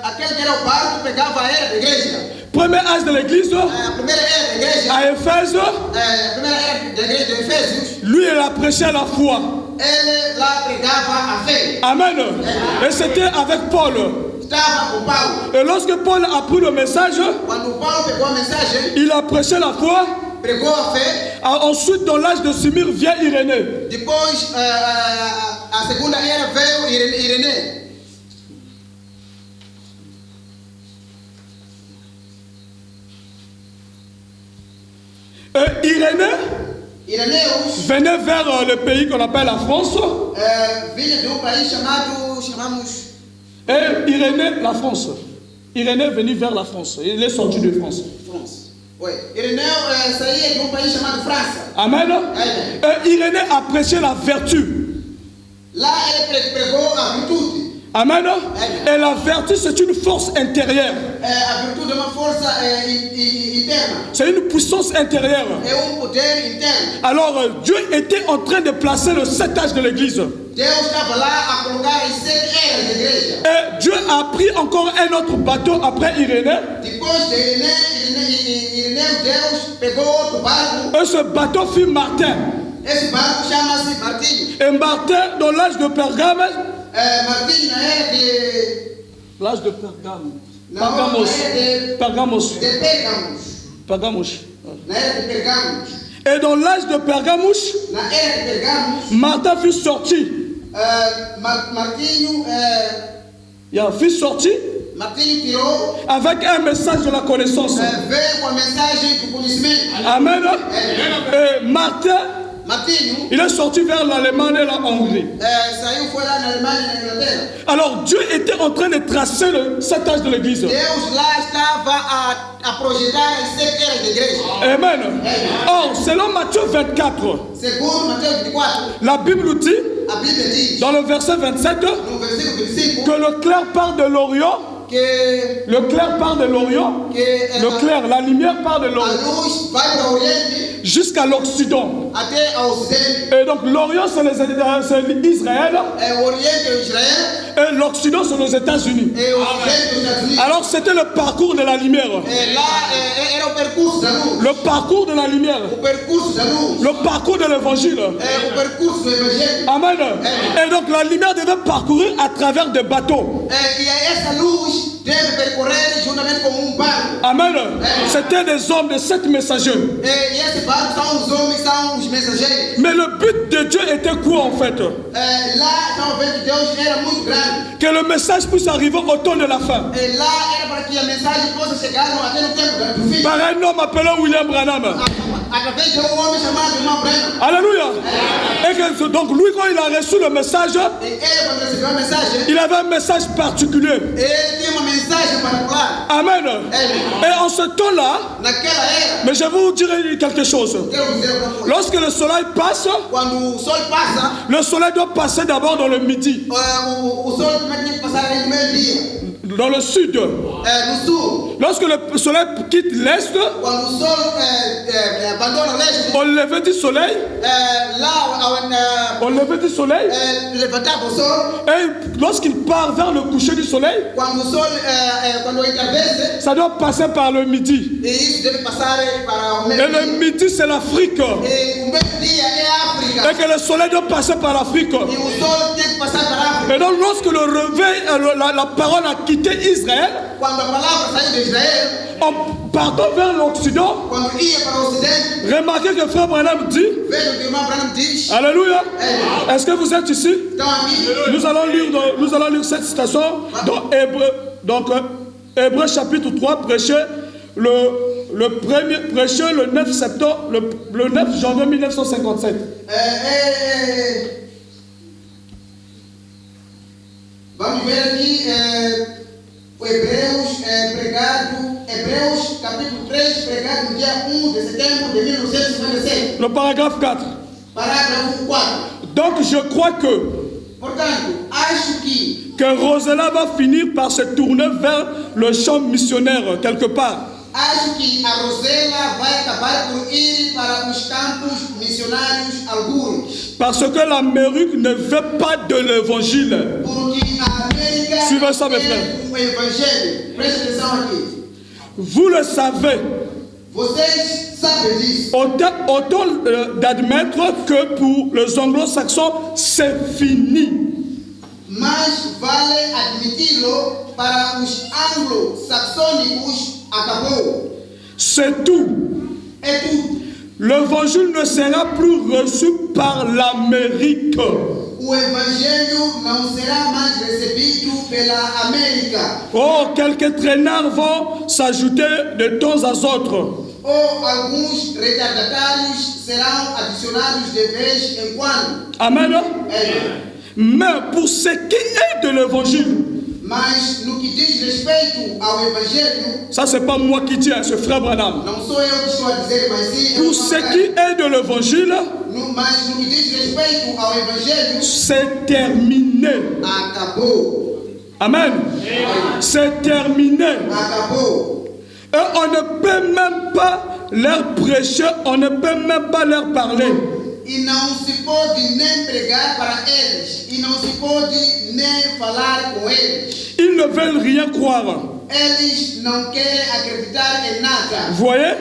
aquele que era o barco pegava a era da igreja. premier âge de l'église, A primeira era da igreja, à Éphèse, a primeira era da igreja de Efésios, lui il a prêché la foi. ele lá pregava a fé. Amen. Et c'était avec Paul. Estava com Paulo. Et lorsque Paul a pris le message, Quando Paulo pegou a mensagem, il a prêché la foi. pregou a fé. Ensuite, dans l'âge de Simir, vient Irénée. Depois, a segunda era veio Ireneu. Ireneu venait vers le pays qu'on appelle la France. vinha de país chamamos. Et Irénée, la France. Irénée venait vers la France. Il est sorti de France. Oui. Ireneu saía de país chamado França. Amen. Et Irénée a prêché la vertu. Lá ele pregou a virtude. Amen. Et la vertu, c'est une force intérieure. A virtude é uma força interna. C'est une puissance intérieure. É poder interno. Alors, Dieu était en train de placer le 7 âge de l'église. Deus estava lá a colocar as 7 eras da igreja. Et Dieu a pris encore un autre bateau après Irénée. Depois de Ireneu, Deus pegou outro barco. Et ce bateau fut Martin. Esse barco chama-se Martinho. Et Martin, dans l'âge de Pergame, Martinho na era de... l'âge de Pergame. Não, Pergamos. de Pérgamos. Pergamos. Na era de Pérgamos. Et dans l'âge de Pergamos, Na era de Pérgamos, Martin fut sorti. Martinho Il fut sorti. Martinho tirou, avec un message de la connaissance. veio com a mensagem do conhecimento. Amen. Et Martin, Martinho il est sorti vers l'Allemagne et la Hongrie. saiu, foi lá na Alemanha e na Inglaterra. Alors Dieu était en train de tracer cet âge de l'église. Deus lá estava a projetar as 7 eras da igreja. Amen. Or, selon Matthieu 24, Segundo Mateus 24, la Bible nous dit, a Bíblia diz, dans le verset 27, no versículo 25, que le clair part de l'Orient, que le clair part de l'Orient, le clair, la lumière part de a l'Orient luz vai para o Oriente jusqu'à l'Occident. até ao Ocidente. Et donc l'Orient c'est Israël O Oriente é o Israel et l'Occident c'est les États-Unis. e o Ocidente os Estados Unidos. Alors c'était le parcours de la lumière. Lá era o percurso da luz. Le parcours de la lumière. O percurso da luz. Le parcours de l'évangile. O percurso do Evangelho. Amen. Et donc la lumière devait parcourir à travers des bateaux. E essa luz deve percorrer juntamente com barco. Amen. C'était des hommes de 7 messagers. E esse barco são os homens, são os mensageiros. Mais le but de Dieu était quoi en fait? Lá estão vendo que Deus era muito grande. Que le message puisse arriver au temps de la fin. E lá era para que a mensagem possa chegar até no tempo do fim. Par un homme appelé William Branham. Através de homem chamado irmão Branham. Alléluia. Et que, donc lui quand il a reçu le message, E ele quando recebeu a mensagem, il avait un message particulier. ele tinha uma mensagem particular. Amen. Et en ce temps-là, Naquela era, mais je vais vous dire quelque chose. quero dizer uma coisa. Lorsque le soleil passe, Quando o sol passa, le soleil doit passer d'abord dans le midi, o sol primeiro tem que passar ali no meio-dia. dans le sud. No sul, Lorsque le soleil quitte l'est, quando o sol abandona o leste, au lever du soleil, lá au lever du soleil, levantava o sol. et lorsqu'il part vers le coucher du soleil, Quando o sol, quando atravessa, ça doit passer par le midi. e isso deve passar para o Et le meio-dia. midi, c'est l'Afrique. E o meio-dia é a África. Et que le soleil doit passer par l'Afrique. E o sol tem que passar para a África. Et donc, lorsque le réveil, la parole a quitté Israël, Quando a palavra saiu de Israel, en partant vers l'Occident, quando ia para o Ocidente, remarquez que Frère Branham dit, veja o que o irmão Branham diz. Alléluia, est-ce que vous êtes ici? Estão aqui. Nous allons lire cette citation dans Hébreu, donc Hébreu chapitre 3, prêché le 9 septembre, le 9 janvier 1957. Vamos ver aqui o Hebreus capítulo 3, pregado no dia 1 de setembro de 1957. Le paragraphe 4. Parágrafo 4. Donc je crois que Portanto, acho que Rosella va finir par se tourner vers le champ missionnaire quelque part. Acho que a Rosela vai acabar por ir para os campos missionários alguns. Parce que l'Amérique ne veut pas de l'évangile. Porque a América Suivez ça, mes frères. o evangelho. Preste atenção aqui. Vous le savez. Vocês sabem disso. Autant d'admettre que pour les anglo-saxons, c'est fini. Mas vale admiti-lo para os anglo-saxônicos acabou. C'est tout. É tudo. L'évangile ne sera plus reçu par l'Amérique. O evangelho não será mais recebido pela América. Oh, quelques traînards vont s'ajouter de temps à autre. Ou alguns retardatários serão adicionados de vez em quando. Amen. É. Mais pour ce qui est de l'évangile, Mas no que diz respeito ao evangelho, ça c'est pas moi qui dis, hein, c'est Frère Branham. não sou eu que estou a dizer, mas sim Pour ce qui est de l'évangile, mas no que diz respeito ao evangelho, c'est terminé. acabou. Amen. C'est terminé. Acabou. Et on ne peut même pas leur prêcher, on ne peut même pas leur parler. E não se pode nem pregar para eles. E não se pode nem falar com eles. Ils ne veulent rien croire. Eles não querem acreditar em nada. Vous voyez?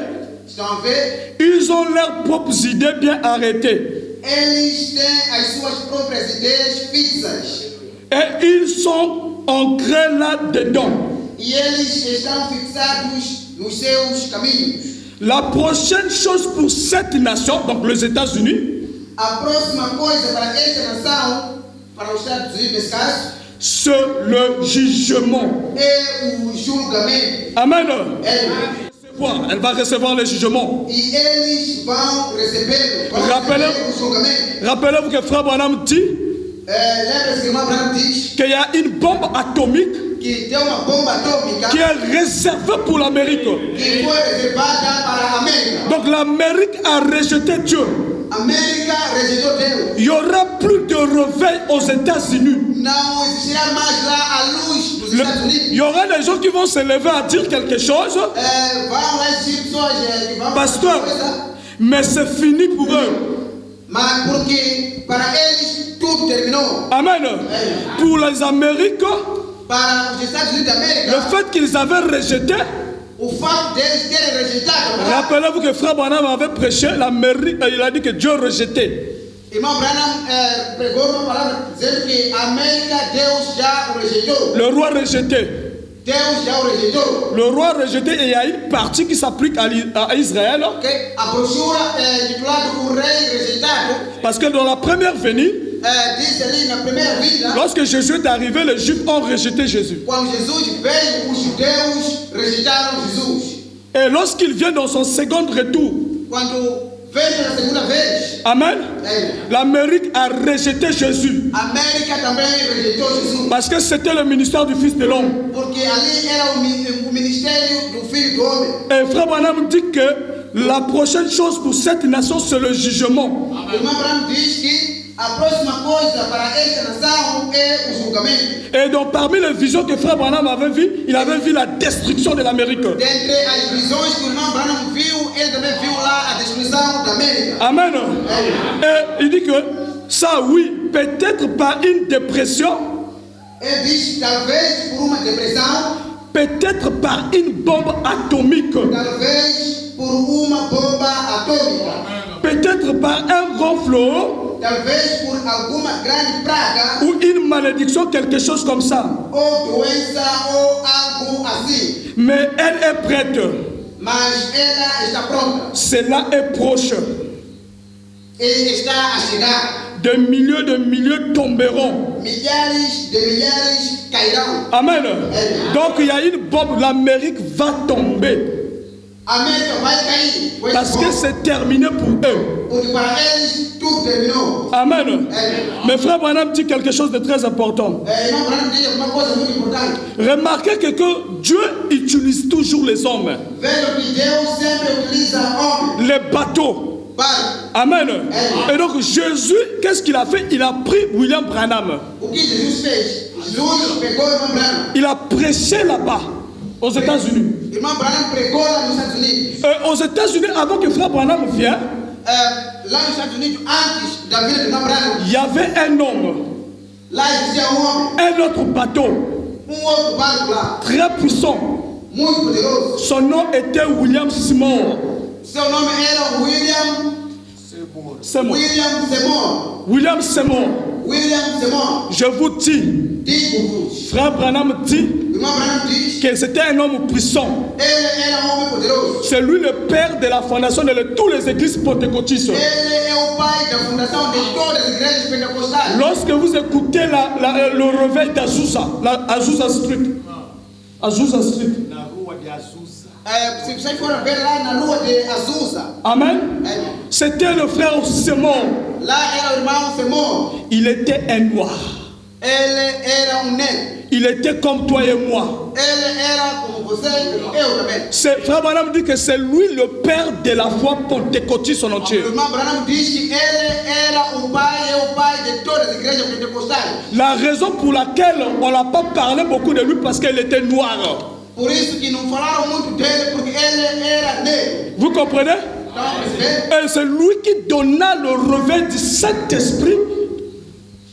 Estão a ver? Ils ont leurs propres idées bien arrêtées. Eles têm as suas próprias ideias fixas. Et ils sont ancrés là-dedans. E eles estão fixados nos seus caminhos. La prochaine chose pour cette nation, donc les États-Unis, A próxima coisa para esta nação, para os Estados Unidos nesse caso, c'est le jugement. é o julgamento. Amen. É. Elle va recevoir le jugement. E eles vão receber o julgamento. Rappelez-vous que Frère Branham dit Lembra-se que o irmão Branham diz qu'il y a une bombe atomique que tem uma bomba atômica qui est réservée pour l'Amérique. que foi reservada para a América. Donc l'Amérique a rejeté Dieu. A América rejeitou Deus. Il n'y aura plus de réveil aux États-Unis. Não existirá mais lá a luz dos Estados Unidos. Il y aura des gens qui vont se lever à dire quelque chose. Vão lá existir pessoas que vão Pasteur, fazer coisa, mais c'est fini pour eux. mas porque para eles tudo terminou. Amen. Pour les Américains, Para os Estados Unidos da le América, fait qu'ils avaient rejeté, o fato deles terem rejeitado, rappelez-vous que Frère Branham avait prêché, l'Amérique, il a dit que Dieu rejetait. irmão Branham pregou uma palavra dizendo que a América Deus já o rejeitou. Le roi rejeté. Deus já o rejeitou. Le roi rejeté, et il y a une partie qui s'applique à Israël. Okay? A brochura titulada O Rei Rejeitado Parce que dans la première venue, diz ali na primeira vida, lorsque Jésus est arrivé, les Juifs ont rejeté Jésus. quando Jesus veio, os judeus rejeitaram Jesus. Et lorsqu'il vient dans son second retour, Quando veio pela segunda vez, Amen, l'Amérique a rejeté Jésus. a América também rejeitou Jesus. Parce que c'était le ministère du Fils de l'homme. Porque ali era o ministério do Filho do Homem. Et Frère Branham dit que la prochaine chose pour cette nation, c'est le jugement. O irmão Branham diz que a próxima coisa para esta nação é o julgamento. Et donc parmi les visions que Frère Branham avait vues, il avait vu la destruction de l'Amérique. Dentre as visões que o irmão Branham viu, ele também viu lá a destruição da América. Amen. Et il dit que ça, oui, peut-être par une dépression, Ele diz talvez por uma depressão, peut-être par une bombe atomique, talvez por uma bomba atômica, peut-être par un grand flot talvez por alguma grande praga ou une malédiction, quelque chose comme ça. ou doença ou algo assim. Mais elle est prête. Mas ela está pronta. Cela est proche. Ele está a chegar. Des milliers tomberont. Milhares de milhares cairão. Amen. Donc il y a une bombe, l'Amérique va tomber. A América vai cair. Pois Parce que c'est terminé pour eux. porque para eles tudo terminou. Amen. Mais Frère Branham dit quelque chose de très important. Irmão Branham diz uma coisa muito importante. Remarquez que Dieu utilise toujours les hommes. Veja que Deus sempre utiliza homens. Les bateaux. Para. Amen. Et donc Jésus, qu'est-ce qu'il a fait? Il a pris William Branham. O que Jesus fez? Jesus pegou o irmão Branham. Il a prêché là-bas, aux États-Unis. Irmão Branham pregou lá nos Estados Unidos. Aux États-Unis, avant que Frère Branham vienne, Lá nos Estados Unidos, antes da vida do irmão Branham, il y avait un homme, lá existia homem, un autre bateau, outro barco lá, très puissant. muito poderoso. Son nom était William Seymour. Seu nome era William Seymour. Seymour. William Seymour. William Seymour. Je vous dis, Digo-vos, Frère Branham dit o irmão Branham diz que c'était un homme puissant. ele era homem poderoso. C'est lui le père de la fondation de toutes les églises pentecôtistes. Ele é o pai da fundação de todas as igrejas pentecostais. Lorsque vous écoutez le réveil d'Azusa, Azusa Street, Azusa Street, Na rua de Azusa. Se vocês forem ver lá na rua de Azusa, Amen. C'était le frère Seymour. lá era o irmão Seymour. Il était un noir. Ele era negro. Il était comme toi et moi. Ele era como você e eu também. Frère Branham dit que c'est lui le père de la foi pentecôtiste en O entier. irmão Branham diz que ele era o pai de todas as igrejas pentecostais. La raison pour laquelle on n'a pas parlé beaucoup de lui parce qu'il était noir. Por isso que não falaram muito dele, porque ele era negro. Vous comprenez? Estão a perceber? Et c'est lui qui donna le réveil du Saint-Esprit.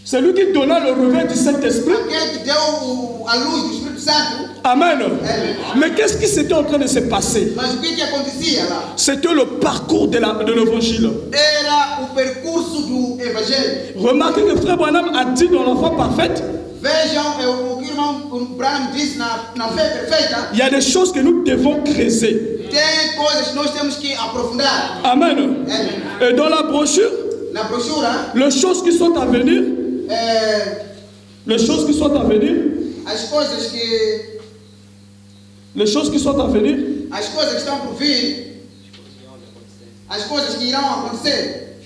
C'est lui qui donna le réveil du Saint-Esprit. Aquele que deu a luz do Espírito Santo. Amen. Mais qu'est-ce qui s'était en train de se passer? Mas o que acontecia lá? C'était le parcours de l'évangile. Era o percurso do evangelho. Remarquez que Frère Branham a dit dans la foi parfaite, Vejam o que o irmão Branham disse na fé perfeita. il y a des choses que nous devons creuser. Tem coisas que nós temos que aprofundar. Amen. Et dans la brochure, Na brochura, les choses qui sont à venir, Les choses qui sont à venir, as coisas que estão por vir, as coisas que irão acontecer.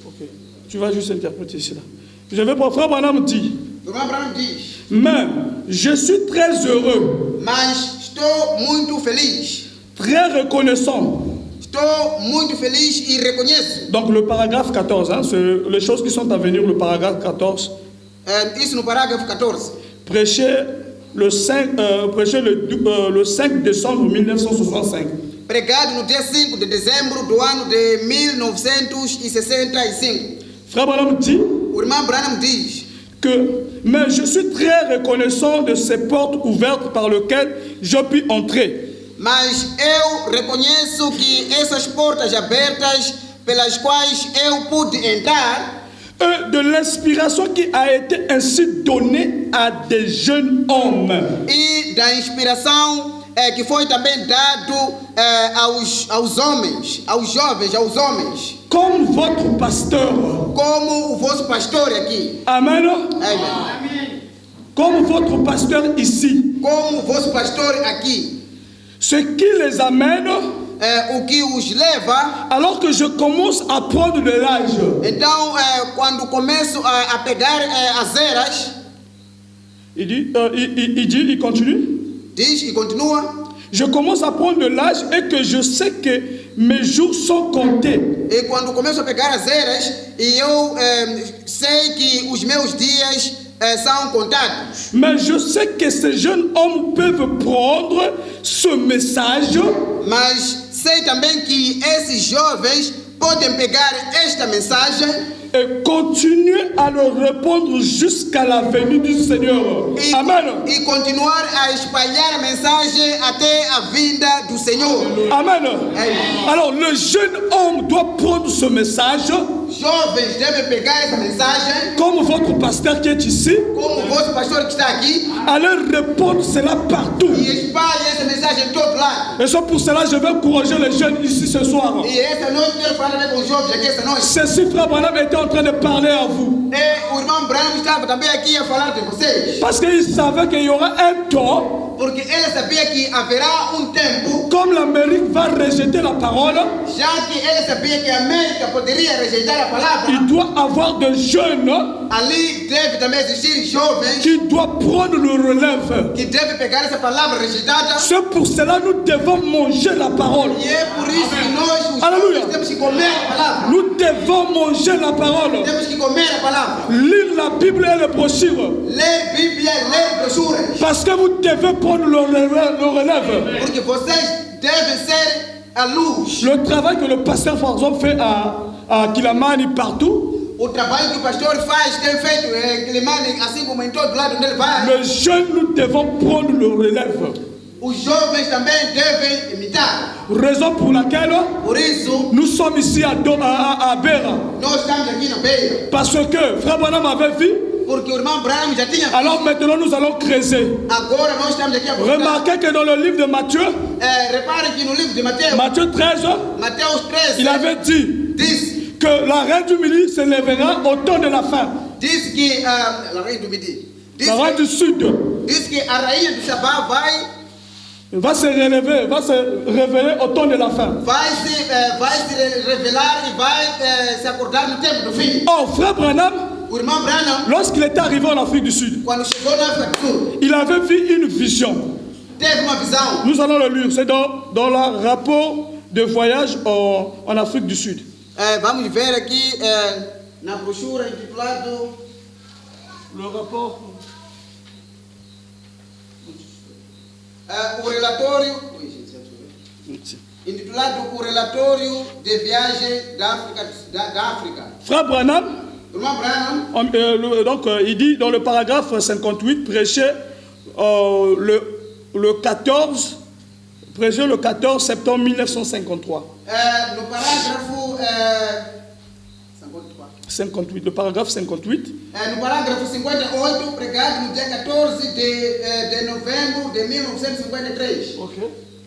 Ok, tu vas juste interpréter cela. Je vais pour Frère Branham dit, O irmão Branham diz, mais je suis très heureux, mas estou muito feliz. très reconnaissant. Estou muito feliz e reconheço. Donc le paragraphe 14, hein, c'est les choses qui sont à venir, le paragraphe 14, Isso no parágrafo 14. prêché le 5 décembre 1965. Pregado no dia 5 de dezembro do ano de 1965. Frère Branham dit O irmão Branham diz, mais je suis très reconnaissant de ces portes ouvertes par lesquelles je puis entrer. mas eu reconheço que essas portas abertas pelas quais eu pude entrar, De l'inspiration qui a été ainsi donnée à des jeunes hommes. e da inspiração que foi também dado aos homens, aos jovens, aos homens, Comme votre pasteur. como o vosso pastor aqui. Amen. Amém. Comme votre pasteur ici. Como o vosso pastor aqui. Ce qui les amène, O que os leva, alors que je commence à prendre de l'âge, então quando começo a pegar as eras, il continue. diz e continua, Je commence à prendre de l'âge et que je sais que mes jours sont comptés. e quando começo a pegar as eras, e eu sei que os meus dias são contados. Mais je sais que ces jeunes hommes peuvent prendre ce message Mas sei também que esses jovens podem pegar esta mensagem et continuer à le répondre jusqu'à la venue du Seigneur. Amen. e continuar a espalhar a mensagem até a vinda do Senhor. Amen. Amém. Alors le jeune homme doit prendre ce message Jovens devem pegar essa mensagem, comme votre pasteur qui est ici, como o vosso pastor que está aqui, aller répondre cela partout. e espalhe essa mensagem em todo lado. Et c'est pour cela que je vais encourager les jeunes ici ce soir. E essa noite eu quero falar também com os jovens aqui essa noite. Ceci, Frère Branham était en train de parler à vous. E o irmão Branham estava também aqui a falar de vocês, Parce qu'il savait qu'il y aura un temps, porque ele sabia que haverá tempo, comme l'Amérique va rejeter la parole, já que ele sabia que a América poderia rejeitar a palavra, il doit avoir des jeunes ali deve também existir jovens qui doivent prendre le relève. que devem pegar essa palavra rejeitada. C'est pour cela que nous devons manger la parole. E é por isso que nós, os Aleluia. jovens, temos que comer a palavra. Nous devons manger la parole. Temos que comer a palavra. Lire la Bible et les brochures. Ler Bíblia, ler brochuras. Parce que vous devez prendre le relève. Porque vocês devem ser a luz. Le travail que le pasteur Farzon fait à Kilamani partout, O trabalho que o pastor faz, tem feito em Quilimane, assim como em todo lado onde ele vai. les jeunes, nous devons prendre le relève. Os jovens também devem imitar. Raison pour laquelle Por isso, nous sommes ici à Bera. nós estamos aqui na beira. Parce que Frère Branham avait vu. Porque o irmão Branham já tinha. Alors maintenant nous allons creuser. Agora nós estamos aqui a procurar. Remarquez que dans le livre de Matthieu, Reparem que no livro de Mateus, Matthieu 13, Mateus 13, il avait dit diz que la reine du Midi se lèvera au temps de la fin. diz que a rainha do Midi, diz La reine du Sud que a rainha do Sabá va se relever, va se révéler au temps de la fin. vai se revelar e vai se acordar no tempo do fim. Or, Frère Branham, O irmão Branham, lorsqu'il était arrivé en Afrique du Sud, quando chegou na África do Sul, il avait vu une vision. teve uma visão. Nous allons le lire, c'est dans le rapport de voyage en Afrique du Sud. Vamos ver aqui na brochura intitulado Le rapport. o relatório, intitulado o relatório de viagem da África. Frère Branham, O irmão Branham, il dit dans le paragraphe 58, prêché le 14 septembre 1953. no parágrafo 58, le paragraphe 58. no parágrafo 58, pregado no dia 14 de novembro de 1953. Ok,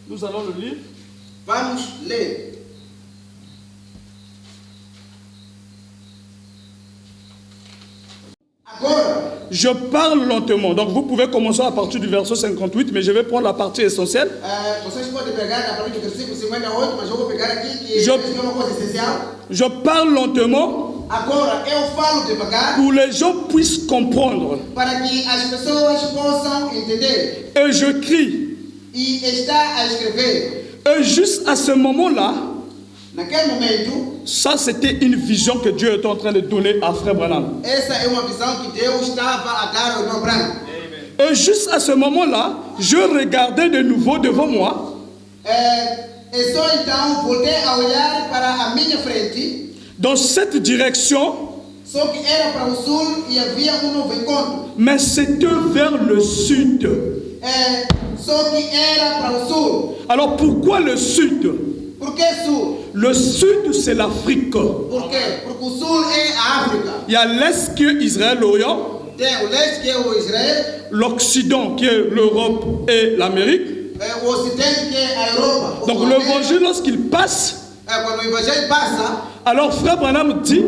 nous allons le lire. Vamos ler. Agora, je parle lentement. Donc vous pouvez commencer à partir du verset 58, mais je vais prendre la partie essentielle. vocês podem pegar a partir do versículo 58, mas eu vou pegar aqui que Je- é uma coisa essencial. Je parle lentement Agora, eu falo devagar pour que les gens puissent comprendre. para que as pessoas possam entender. Et je crie. E está a escrever. Et juste à ce moment-là, Naquele momento, ça c'était une vision que Dieu était en train de donner à Frère Branham. essa é uma visão que Deus estava a dar ao irmão Branham. Et juste à ce moment-là, je regardais de nouveau devant moi. E só então voltei a olhar para a minha frente, Dans cette direction, só que era para o sul e havia novo encontro. mais c'était vers le sud. Só que era para o sul. Alors pourquoi le sud? Por que sul? Le sud, c'est l'Afrique. Por quê? Porque o sul é a África. Il y a l'Est qui est Israël, l'Orient, Tem o leste, que é o Israel, l'Occident qui est l'Europe et l'Amérique. o ocidente, que é a Europa. Donc l'évangile, lorsqu'il passe, Quando o evangelho passa, alors Frère Branham dit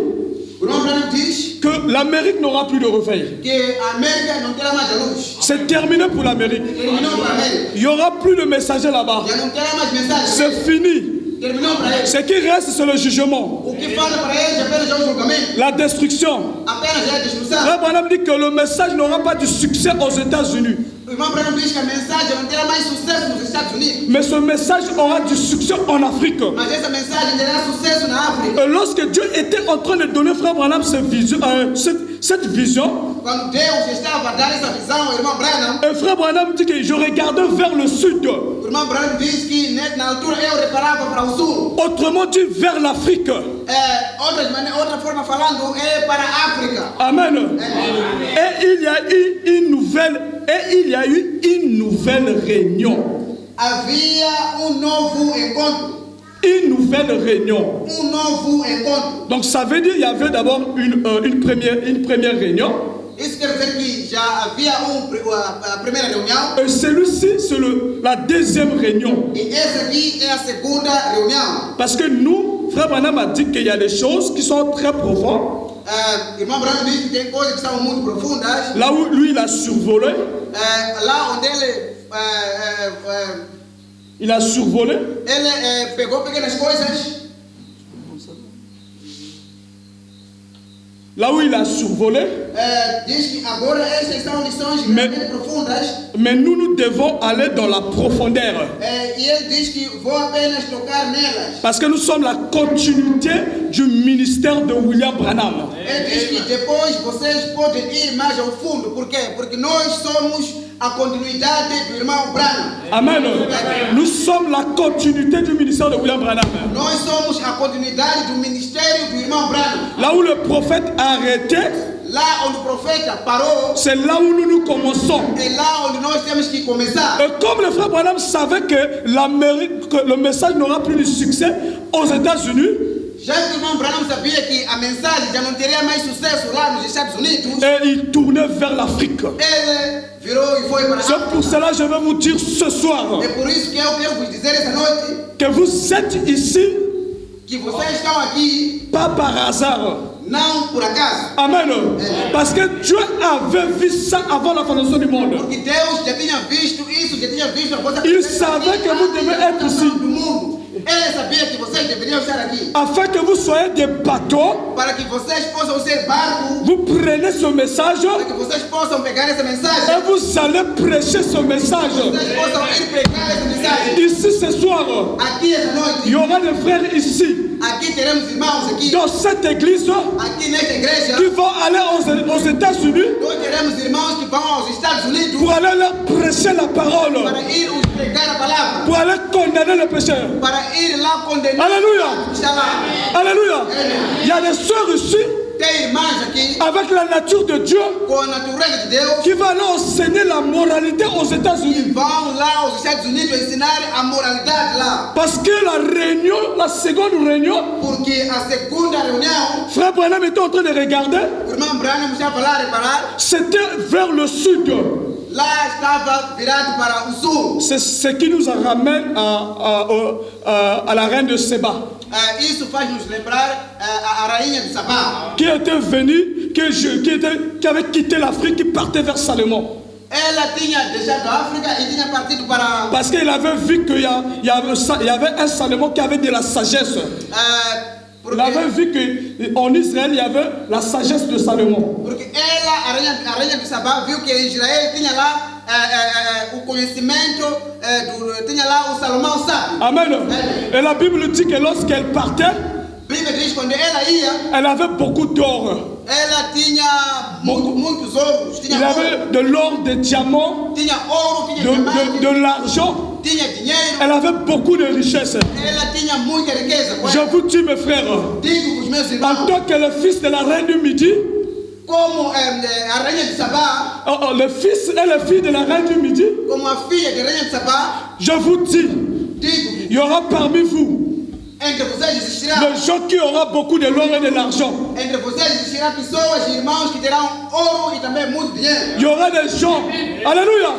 o irmão Branham diz que l'Amérique n'aura plus de réveil. que a América não terá mais a luz. C'est terminé pour l'Amérique. Terminou para a América. Il n'y aura plus de messagers là-bas. Já não terá mais mensagem. C'est fini. Terminou para eles. Ce qui reste, c'est le jugement, O que falta para eles apenas é o julgamento. la destruction. Apenas é a destruição. Frère Branham dit que le message n'aura pas de succès aux États-Unis. O irmão Branham diz que a mensagem não terá mais sucesso nos Estados Unidos. Mais ce message aura du succès en Afrique. Mas essa mensagem terá sucesso na África. Et lorsque Dieu était en train de donner Frère Branham cette vision, Quando Deus estava a dar essa visão ao irmão Branham, et Frère Branham dit que je regardais vers le sud, o irmão Branham diz que na altura eu reparava para o sul. autrement dit vers l'Afrique. Outra forma falando é para a África. Amen. Et il y a eu une nouvelle réunion. Havia novo encontro. Une nouvelle réunion. Novo encontro. Donc ça veut dire qu'il y avait d'abord une première réunion. Isso quer dizer que já havia a primeira reunião. Et celui-ci, c'est la deuxième réunion. E essa aqui é a segunda reunião. Parce que nous, Frère Branham a dit qu'il y a des choses qui sont très profondes. Irmão Branham diz que tem coisas que são muito profundas. Là où lui, il a survolé. Lá onde Il a survolé. ele pegou pequenas coisas. Là où il a survolé. Diz que agora essas são lições realmente profundas. Mais nous devons aller dans la profondeur. E ele diz que vou apenas tocar nelas. Parce que nous sommes la continuité du ministère de William Branham. Ele diz que depois vocês podem ir mais ao fundo. Por quê? Porque nós somos a continuidade do irmão Branham. Amen. Nous sommes la continuité du ministère de William Branham. Nós somos a continuidade do ministério do irmão Branham. Là où le prophète a arrêté, Lá onde o profeta parou, c'est là où nous commençons. é lá onde nós temos que começar. Et comme le frère Branham savait que le message n'aura plus de succès aux États-Unis, Já que o irmão Branham sabia que a mensagem já não teria mais sucesso lá nos Estados Unidos, et il tournait vers l'Afrique. ele virou e foi para a C'est África. pour cela que je vais vous dire ce soir É por isso que eu quero vos dizer essa noite que vous êtes ici que vocês estão aqui pas par hasard. não por acaso. Amen. Parce que Dieu avait vu ça avant la fondation du monde. Porque Deus já tinha visto isso, já tinha visto a vossa Il presença savait aqui que vous devez antes da être fundação ici. do mundo. Ele sabia que vocês deveriam estar aqui Afin que vous soyez des bateaux, para que vocês possam ser barco, vous prenez ce message para que vocês possam pegar essa mensagem, et vous allez prêcher ce message. vocês possam ir pregar essa mensagem. Ici ce soir, Aqui essa il y noite, aura des frères ici, aqui teremos irmãos aqui, dans cette église, aqui nesta igreja, qui vont aller aux États-Unis nós teremos irmãos que vão aos Estados Unidos pour aller leur prêcher la parole, para ir os pregar a palavra, pour aller condamner les pécheurs. para ir lá condenar. Alléluia. Está lá. Alléluia. Il y a des sœurs ici Tem irmãs aqui avec la nature de Dieu com a natureza de Deus qui vont aller enseigner la moralité aux que États-Unis. vão lá aos Estados Unidos ensinar a moralidade lá. Parce que la seconde réunion, Porque a segunda reunião, Frère Branham était en train de regarder, o irmão Branham já falar, reparar, c'était vers le sud. lá estava virado para o sul. C'est ce qui nous ramène à la reine de Séba, Isso faz nos lembrar a rainha de Sabá. qui était venue, qui avait quitté l'Afrique, qui partait vers Salomon. Ela tinha deixado a África e tinha partido para... Parce qu'il avait vu qu'il y avait un Salomon qui avait de la sagesse. porque, Il avait vu qu'en Israël, il y avait la sagesse de Salomon. porque ela, a rainha de Sabá, viu que em Israel tinha lá o conhecimento, tinha lá o Salomão sábio. Amen. Et la Bible dit que lorsqu'elle partait, A Bíblia diz que quando ela ia, elle avait beaucoup d'or. ela tinha muitos ouros, Il tinha avait de l'or, des diamants, tinha ouro, tinha diamante, de l'argent. tinha dinheiro, Elle avait beaucoup de richesses. ela tinha muita riqueza. Je vous dis, mes frères, Digo para os meus en irmãos, tant que le fils de la reine du Midi, como a rainha de Sabá, le fils et la fille de la reine du Midi, como a filha da rainha de Sabá, je vous dis, digo, il y aura parmi vous entre vocês existirá, des gens qui auront beaucoup de l'or et de l'argent. entre vocês existirá pessoas e irmãos que terão ouro e também muito dinheiro. Il y aura des gens, alléluia,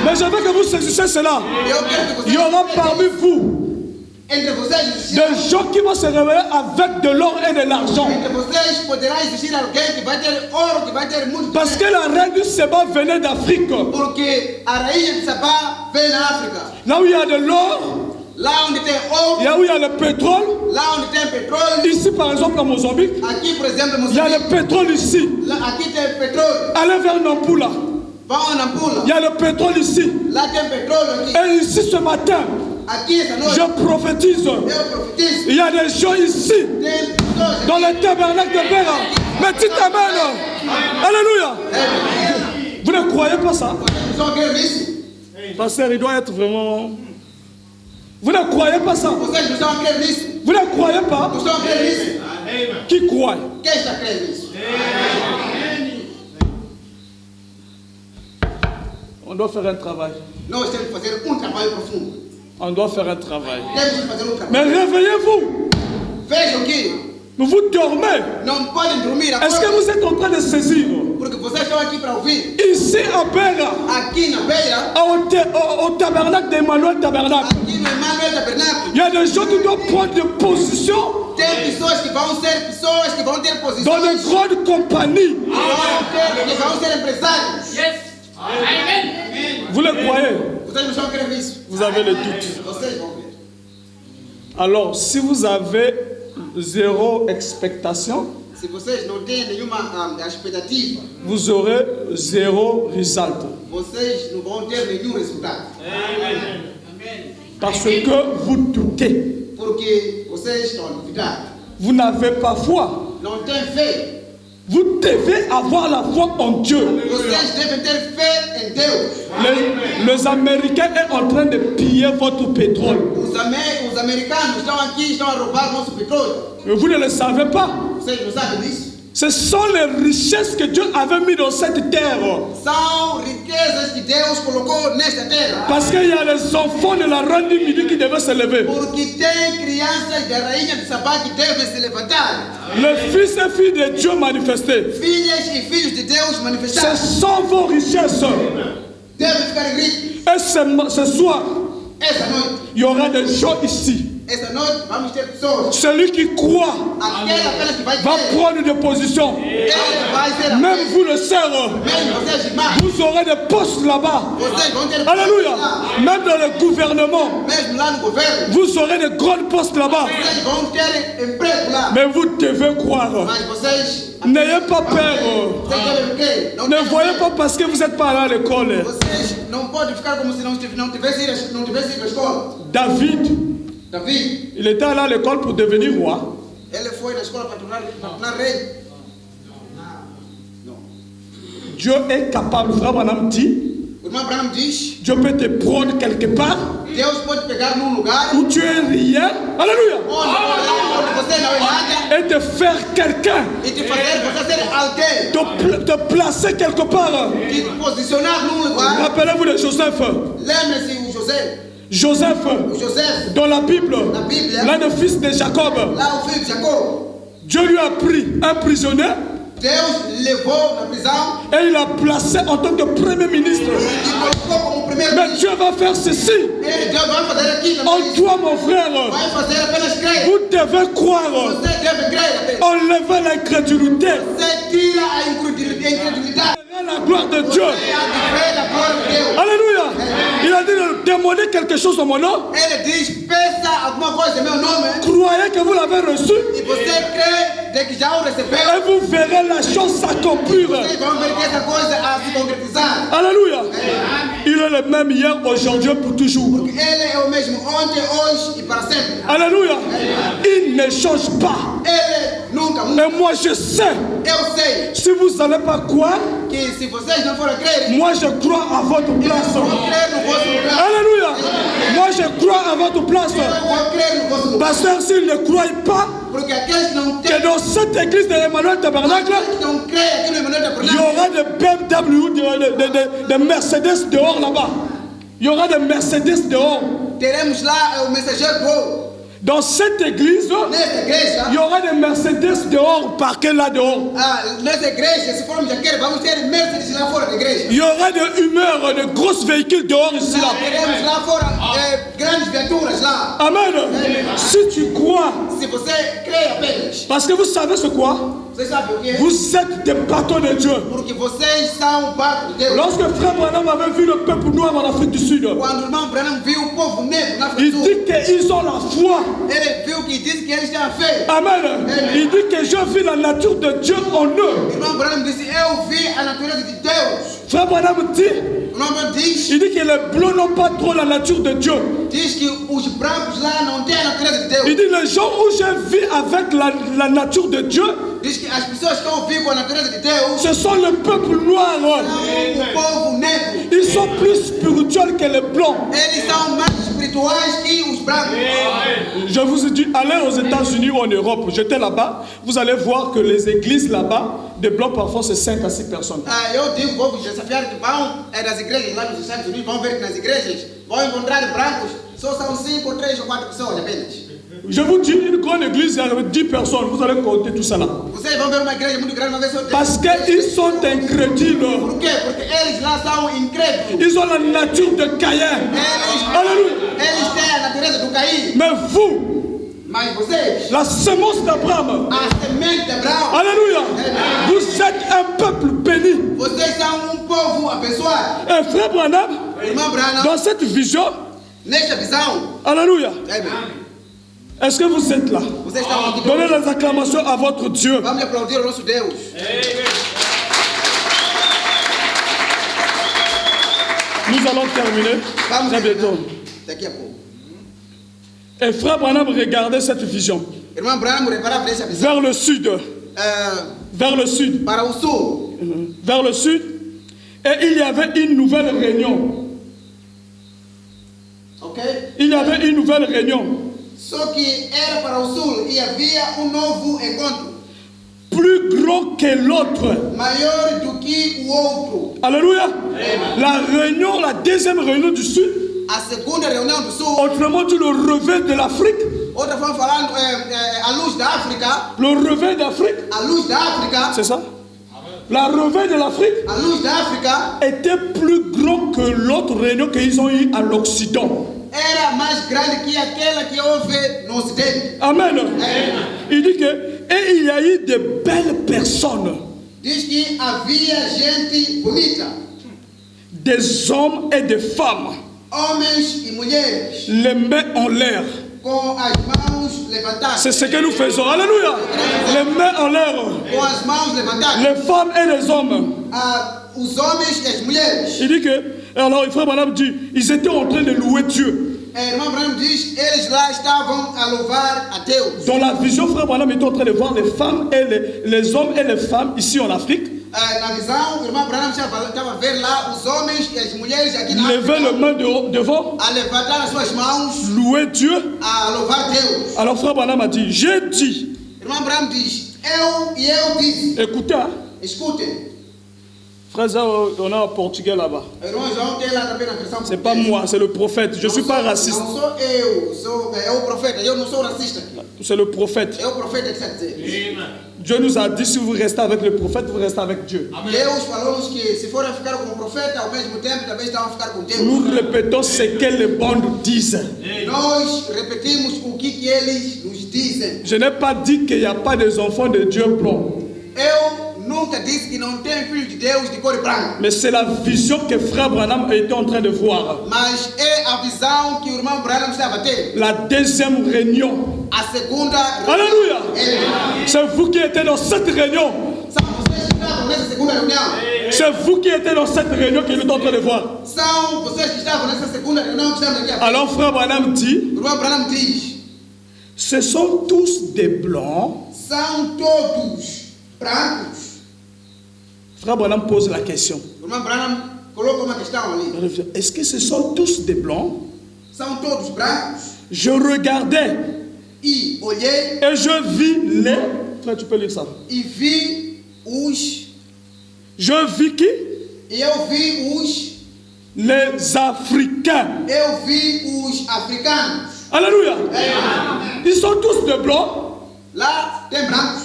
mais je veux que vous saisissiez cela. Eu quero que vocês, Il y aura parmi vous entre vocês existirá, des gens qui vont se réveiller avec de l'or et de l'argent. entre vocês poderá existir alguém que vai ter ouro, que vai ter muito Parce que dinheiro. la reine du Séba venait d'Afrique. Porque a rainha de Sabá veio na África. Là où il y a de l'or, Lá onde tem ouro, là où il y a le pétrole, lá onde tem petróleo. ici par exemple à Mozambique, Aqui, por exemplo, em il y a le Moçambique, pétrole ici. aqui tem petróleo. Allez vers Nampula, Vão a Nampula, il y a le pétrole ici. lá tem petróleo aqui. Et ici ce matin, Aqui essa noite, je prophétise, eu profetizo. il y a des gens ici, Tem pessoas dans le tabernacle de Béra. Mais dites Amen. Alléluia. Vous ne croyez pas ça? que só querem isso. Pasteur, il doit être vraiment... Vous ne croyez pas ça? Vocês não estão a crer nisso. Vous ne croyez pas? Não estão a crer nisso. Qui croit? Quem está a crer nisso? On doit faire un travail. Nós temos que fazer trabalho profundo. On doit faire un travail. Temos que fazer Mais trabalho. réveillez-vous. Vejam que Vous dormez. não podem dormir Est-ce que agora. vous êtes en train de saisir? Porque vocês estão aqui para ouvir. Ici à Béra, Aqui na beira, au tabernacle d'Emmanuel Tabernacle, aqui no Emmanuel Tabernáculo, il y a des gens qui doivent prendre des positions tem pessoas que vão ser pessoas que vão ter dans posições. de grandes compagnies. Que vão ser empresários. Vous le croyez? Vocês não estão a crer nisso. Vous avez le doute. Vocês vão ver. Alors, si vous avez zéro expectation, Se vocês não têm nenhuma expectativa, vous aurez zéro result. vocês não vão ter nenhum resultado. Parce que vous doutez. Porque vocês estão a duvidar. Vous n'avez pas foi. Não têm fé. Vous devez avoir la foi en Dieu. Vocês devem ter fé em Deus. Les Américains sont en train de piller votre pétrole. Os americanos estão aqui, estão a roubar nosso petróleo. Mais vous ne le savez pas. Vocês não sabem disso? Ce sont les richesses que Dieu avait mis dans cette terre. São riquezas que Deus colocou nesta terra. Parce qu'il y a les enfants de la reine du Midi qui devaient se lever. Porque tem crianças da rainha de Sabá que devem se levantar. Les fils et filles de Dieu manifestés. Filhas e filhos de Deus Ce manifestados. sont vos richesses. Devem ficar ricos. Et ce soir, Essa noite. il y aura des gens ici. Essa noite vamos ter pessoas. Celui qui croit Aquela que vai va ter. prendre des positions. Ele vai ser a Même fé. vous, les sœurs, Mesmo vocês irmãs. vous aurez des postes là-bas. Vocês vão ter. Alléluia. Lá. Même dans le gouvernement, Mesmo lá no governo. vous aurez des grands postes là-bas. Vocês vão ter emprego lá. Mais vous devez croire. Mas vocês. N'ayez pas peur. Vocês devem o quê? Não Ne tenham voyez fé. pas parce que vous n'êtes pas allé à l'école. Vocês não podem ficar como se não tivesse ido à escola. David, Davi, il était allé à l'école pour devenir roi. ele foi na escola para tornar rei. Dieu est capable, frère Branham dit, O irmão Abraão diz, Dieu peut te prendre quelque part Deus pode pegar num lugar où tu es rien. Alléluia. onde você não é nada Et te faire quelqu'un. e te fazer você ser alguém, Te placer quelque part. te posicionar num lugar. Rappelez-vous de Joseph. Lembre-se o José, Joseph, o José, dans la Bible, na Bíblia, l'un des fils de Jacob, lá o filho de Jacó, Dieu lui a pris un prisonnier Deus levou na prisão et il l'a placé en tant que premier ministre. e colocou como primeiro Mais ministro. Dieu va faire ceci. Deus vai fazer aquilo. En toi, mon frère, Vai fazer apenas crer. vous devez croire. Você deve crer apenas. Enlevez l'incrédulité. Você tira a incredulidade. La gloire de Dieu. É a de fé da glória de Deus. Alléluia. Il a dit de demander quelque chose en mon nom. Ele diz, peça alguma coisa em meu nome Croyez que vous l'avez reçu e você crê de que já o recebeu. et vous verrez la chose s'accomplir. Vocês vão ver que essa coisa a se concretizar. Alléluia. Il est le même hier, aujourd'hui, pour toujours. Ele é o mesmo ontem, hoje e para sempre. Alléluia. Il ne change pas. Ele nunca muda. Et moi, je sais, Eu sei si vous n'allez pas croire, que se vocês não forem crer, moi, je crois à votre place. eu vou crer no vosso lugar. Alléluia. Moi, je crois à votre place. Eu vou crer no vosso lugar. Pasteur, s'il ne croit pas Porque aqueles que não têm, que dans cette église de Emmanuel Tabernacle, aqueles que não creem aqui no Emmanuel il y Tabernacle, aura des BMW, des Mercedes dehors là-bas. Il y aura des Mercedes dehors. teremos lá o mensageiro do ouro. Dans cette église, Nessa igreja, il y aura des Mercedes dehors, parqués là dehors. nessa igreja, se formos aqui, vamos ter Mercedes lá fora da igreja. Il y aura des humeurs, de grosses véhicules dehors ici là. Teremos lá fora grandes viaturas lá. Amen. Si tu crois, Se você crê apenas, parce que vous savez ce quoi? vocês sabem o que é? Vous êtes des bateaux de Dieu. Porque vocês são o barco de Deus. Lorsque Frère Branham avait vu le peuple noir en Afrique du Sud, Quando o irmão Branham viu o povo negro na África il do Sul, dit qu'ils ont la foi. ele viu que disse que eles têm a fé. Amen. Il dit que je vis la nature de Dieu en O eux. irmão Branham disse, eu vi a natureza de Deus. Frère Branham dit, O irmão Branham diz il dit que les blancs n'ont pas trop la nature de Dieu. que os brancos lá não têm a natureza de Il Deus. dit les gens où je vis avec la nature de Dieu, Diz que as pessoas que eu vi com a natureza de Deus ce sont le peuple noir. são o povo negro. Ils sont plus spirituels que les blancs. Eles são mais espirituais que os brancos. Je vous ai dit, allez aux États-Unis ou en Europe, j'étais là-bas, vous allez voir que les églises là-bas, des blancs parfois c'est 5 à 6 personnes. Eu digo, vou desafiar que vão das igrejas lá nos Estados Unidos, vão ver que nas igrejas vão encontrar brancos, só são 5, 3 ou 4 pessoas apenas. Je vous dis, une grande église avec 10 personnes, vous allez compter tout ça là. Vocês vão ver uma igreja muito grande, vão ver só 10. Parce qu'ils sont incrédules. Por quê? Porque eles lá são incrédulos. Ils ont la nature de Caïn. Alléluia. Eles têm a natureza do Caim. Mais vous, Mas vocês, la semence d'Abraham, a semente de Abraão, alléluia, vous êtes un peuple béni. vocês são um povo abençoado. Et frère Branham, Irmão Branham, dans cette vision, nesta visão, alléluia, amém. est-ce que vous êtes là? Vocês estão aqui. Donnez les acclamations à votre Dieu. Vamos aplaudir o nosso Deus. Nous allons terminer Vamos très bientôt. daqui a pouco. Et frère Branham regardait cette vision Irmão Branham, reparava nessa visão. vers le sud, vers le sud, Para o sul, vers le sud. Et il y avait une nouvelle réunion. ok? Il y avait une nouvelle réunion. Só que era para o sul e havia novo encontro, Plus grand que l'autre. maior do que o outro. Alléluia. La réunion, la deuxième réunion du sud, A segunda reunião do sul, autrement dit le réveil de l'Afrique, outra forma falando, a luz da África, le réveil d'Afrique, a luz da África, c'est ça? La réveil de l'Afrique a luz da África était plus grand que l'autre réunion qu'ils ont eue à l'Occident. era mais grande que aquela que houve no Ocidente. Amen. Il dit que, et il y a eu de belles personnes, Diz que havia gente bonita, des hommes et des femmes, homens e mulheres, les mains en l'air. com as mãos levantadas. C'est ce que nous faisons. Alléluia. Les mains en l'air. Com as mãos levantadas. Les femmes et les hommes. Os homens e as mulheres. Il dit que, alors le frère Branham dit, ils étaient en train de louer Dieu. Irmão Branham diz, eles lá estavam a louvar a Deus. Dans la vision, frère Branham était en train de voir les femmes et les hommes et les femmes ici en Afrique Na visão, o irmão Branham estava a ver lá os homens e as mulheres aqui na lever África les mains devant, a levantar as suas mãos, louer Dieu. a louvar Deus. Alors frère Branham a dit, j'ai dit, Irmão Branham diz, eu disse, écoutez, hein, escutem, Frère, on est en portugais là-bas. Irmão João tem lá também na versão C'est pas portuguesa. moi, c'est le prophète. Je ne suis pas raciste. Não sou eu, é o profeta. Eu não sou racista aqui. C'est le prophète. É o profeta que está a dizer. Dieu nous a dit, si vous restez avec le prophète, vous restez avec Dieu. Deus falou-nos que se forem ficar com o profeta, ao mesmo tempo também estão a ficar com Deus. Nous répétons ce que les bandes disent. Nós repetimos o que eles nos dizem. Je n'ai pas dit qu'il n'y a pas des enfants de Dieu blancs. Eu nunca disse que não tem filho de Deus de cor branca. Mais c'est la vision que Frère Branham était en train de voir. Mas é a visão que o irmão Branham estava a ter. La deuxième réunion. A segunda. Alléluia. C'est vous qui étiez dans cette réunion. São vocês que estavam nessa segunda reunião. C'est vous qui étiez dans cette réunion que nous sommes en train de voir. São vocês que estavam nessa segunda reunião que estamos aqui. Alors Frère Branham dit, O irmão Branham diz. ce sont tous des blancs. São todos brancos. Frère Branham pose la question. O irmão Branham coloca uma questão ali. Est-ce que ce sont tous des blancs? São todos brancos. Je regardais E olhei et je vis les... Frère, tu peux lire ça. e vi os. Je vis qui? E eu vi os. Les Africains. Eu vi os africanos. Alléluia. Ils sont tous de blancs. Lá tem brancos.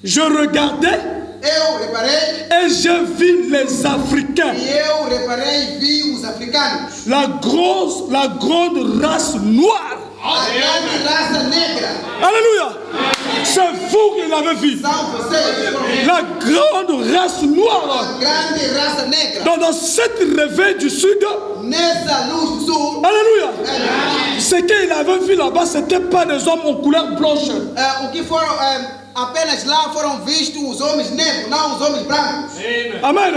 Je regardais Eu reparei. et je vis les Africains. E eu reparei e vi os africanos. La grande race noire. A grande raça negra. Alléluia. C'est vous qui l'avez vu. São vocês. La grande race noire. A grande raça negra. Dans cette réveil du sud. Nessa luz do sul. Alléluia. Ce qu'il avait vu là-bas, ce n'était pas des hommes en couleur blanche. O que foram apenas lá foram vistos os homens negros, não os homens brancos. Amen.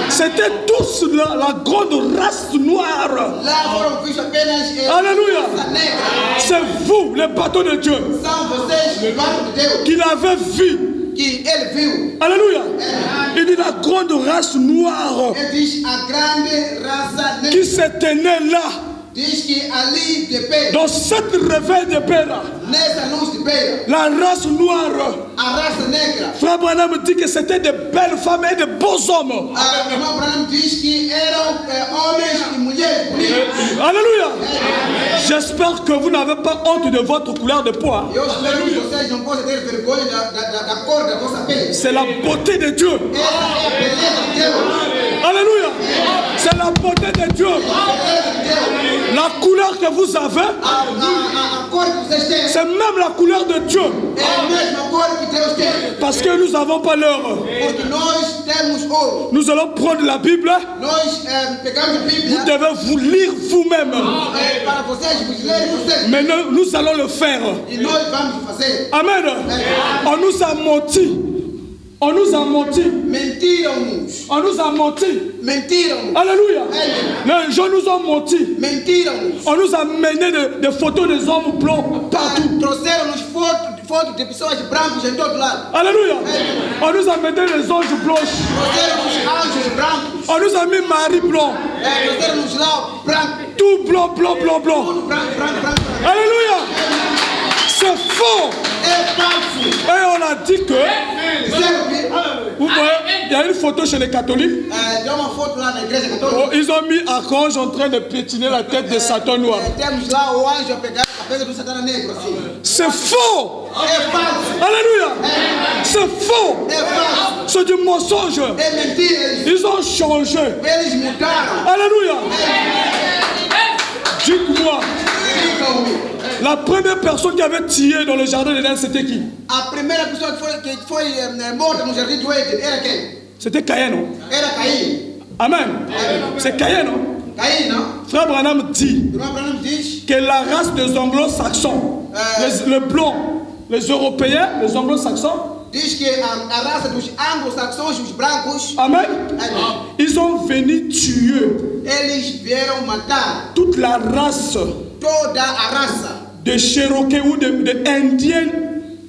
C'était tous la grande race noire. Lá foram vistos apenas Alléluia. raça negra. C'est vous, les bateaux de Dieu, São vocês, os barcos de Deus, qui l'avez vu. que ele viu. Alléluia. Il dit la grande race noire Ele diz a grande raça qui negra. se tenait là, Diz que ali de pé, dans cette réveil de paix là, nessa luz de beira, la race noire. a raça negra. Frère Branham dit que c'était de belles femmes et de beaux hommes. O irmão Branham diz que eram homens e mulheres bonitos. Alléluia. J'espère que vous n'avez pas honte de votre couleur de peau. Eu espero que vocês não possam ter vergonha da cor da vossa pele. C'est la beauté de Dieu. Essa é a beleza de Deus. Alléluia. C'est la beauté de Dieu. A beleza de Deus. La couleur que vous avez, A cor que vocês têm c'est même la couleur de Dieu. é a mesma cor que Deus tem. Parce que nous n'avons pas l'heure. Porque nós temos ouro. Nous allons prendre la Bible. Nós pegamos a Vous Bíblia devez vous lire vous-même. para vocês, vos lerem vocês. Mais nous allons le faire. E nós vamos fazer. Amen. On nous a menti. On nous a menti. Mentiram-nos. On nous a menti. Mentiram-nos. Alléluia. Les gens nous ont menti. Mentiram-nos. On nous a mené des photos des hommes blancs partout. Trouxeram-nos fotos de pessoas brancas em todo lado. Alléluia. On nous a mené des anges blancs. Trouxeram-nos anjos brancos. On nous a mis Marie blanc. Trouxeram-nos lá branco. Tout blanc, blanc, blanc, blanc. Tudo branco, branco, branco. Alléluia. C'est faux. É falso. Et on a dit que, Disseram que vous voyez, il y a une photo chez les catholiques. deu uma foto lá na igreja Oh, católica. ils ont mis Archange en train de pétiner la tête de Satan noir. Temos lá o anjo a pegar a cabeça do Satana negro assim. C'est faux. É falso. Alléluia. C'est faux. É falso. C'est du mensonge. É mentira. Ils ont changé. Eles mudaram. Alléluia. Dites-moi, Digam-me. la première personne qui avait tiré dans le jardin d'Éden, c'était qui? A primeira pessoa que foi morta no jardim do Éden era quem? C'était Caïn, non? Era Caim. Amen. C'est Caïn, non? Caim, não? Frère Branham dit O irmão Branham diz que la race des anglo-saxons, les blancs, les européens, les anglo-saxons, diz que a raça dos anglo-saxões, os brancos, amen, ils ont venu tuer eles vieram matar toute la race toda a raça. de Cherokee ou de Indiens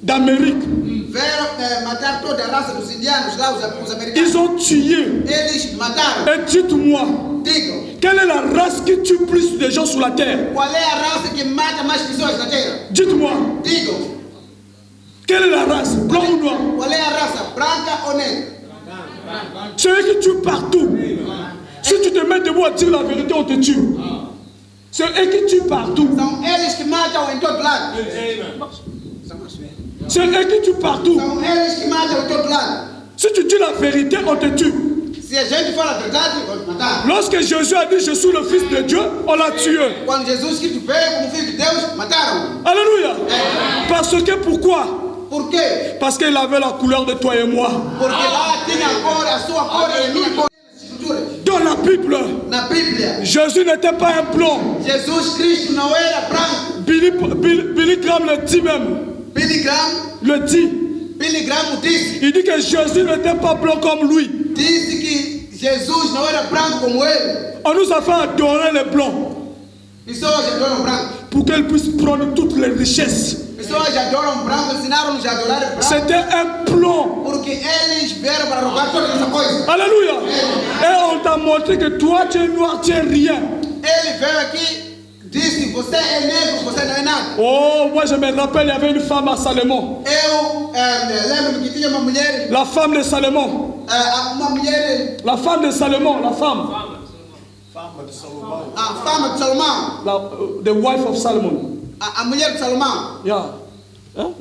d'Amérique. Vieram matar toda a raça dos indianos lá, os americanos. Ils ont tué. Eles mataram. Et dites-moi, Digam, quelle est la race qui tue plus de gens sur la terre? qual é a raça que mata mais pessoas na Terra? Dites-moi, Digam, quelle est la race? Blanc ou noir? qual é a raça? Branca ou negra? C'est eux qui tuent partout. Si tu te mets debout à dire la vérité, on te tue. C'est eux qui tuent partout. São eles que matam em todo lado. C'est eux qui tuent partout. São eles que matam em todo lado. Si tu dis la vérité, on te tue. Se a gente fala a verdade, vão te matar. Lorsque Jésus a dit je suis le fils de Dieu, on l'a tué. Quando Jesus Cristo veio como filho de Deus, mataram. Alléluia. Parce que pourquoi? Por quê? Parce qu'il avait la couleur de toi et moi. Porque lá tinha a cor, a sua cor e a minha cor. Dans la Bible, Na Bíblia, Jésus n'était pas un blanc. Jesus Cristo não era branco. Billy Graham le dit même. Billy Graham o disse. Il dit que Jésus n'était pas blanc comme lui. Disse que Jesus não era branco como ele. On nous a fait adorer les blancs Pessoas adoram branco. pour qu'elles puissent prendre toutes les richesses. Pessoas adoram branco, ensinaram-nos a adorar branco. C'était un plan. Porque eles vieram para roubar toda essa coisa. Alléluia. Et on t'a montré que toi tu es noir, tu es rien. Ele veio aqui, disse, você é negro, você não é nada. Oh, moi je me rappelle, il y avait une femme à Salomon. Eu lembro-me que tinha uma mulher, La femme de Salomon. uma mulher, La femme de Salomon, la femme. a fama de Salomão, The wife of Solomon. a mulher de Salomão, Yeah. Hein?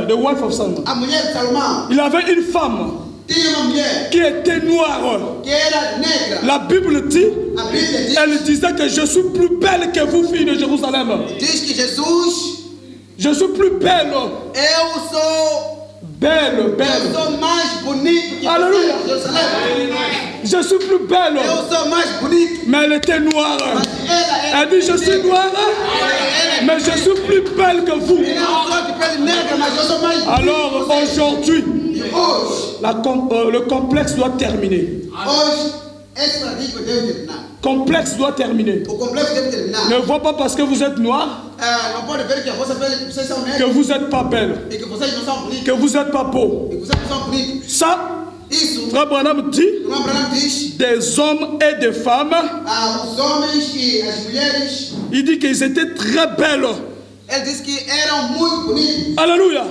The wife of Solomon. a mulher de Salomão, Il avait une femme tinha uma mulher qui était noire. que era negra. La Bible dit, A Bíblia diz, elle disait que je suis plus belle que vous, filles de Jérusalem. diz que Jesus, Je suis plus belle. eu sou Belle. mais bonito que Aleluia. você, Jerusalém. Je suis plus belle. Eu sou mais bonito. Mais elle était noire. Mas ela era Elle dit, je suis noire, mais je suis plus belle que vous. Eu não sou de pele negra, mas eu sou mais bonito. Alors aujourd'hui, E hoje, le complexe doit terminer. hoje, esse paradigma deve terminar. Complexe doit terminer. O complexo deve terminar. Ne vois pas parce que vous êtes noir Não pode ver que a vossa pele, vocês são que negros vous n'êtes pas belle, e que vocês não são bonitos. que vous n'êtes pas beau. E que vocês não são bonitos. Ça, Isso, Frère Branham dit, o irmão Branham diz, des hommes et des femmes, os homens e as mulheres, il dit qu'ils étaient très belles. ele disse que eram muito bonitos. Alléluia.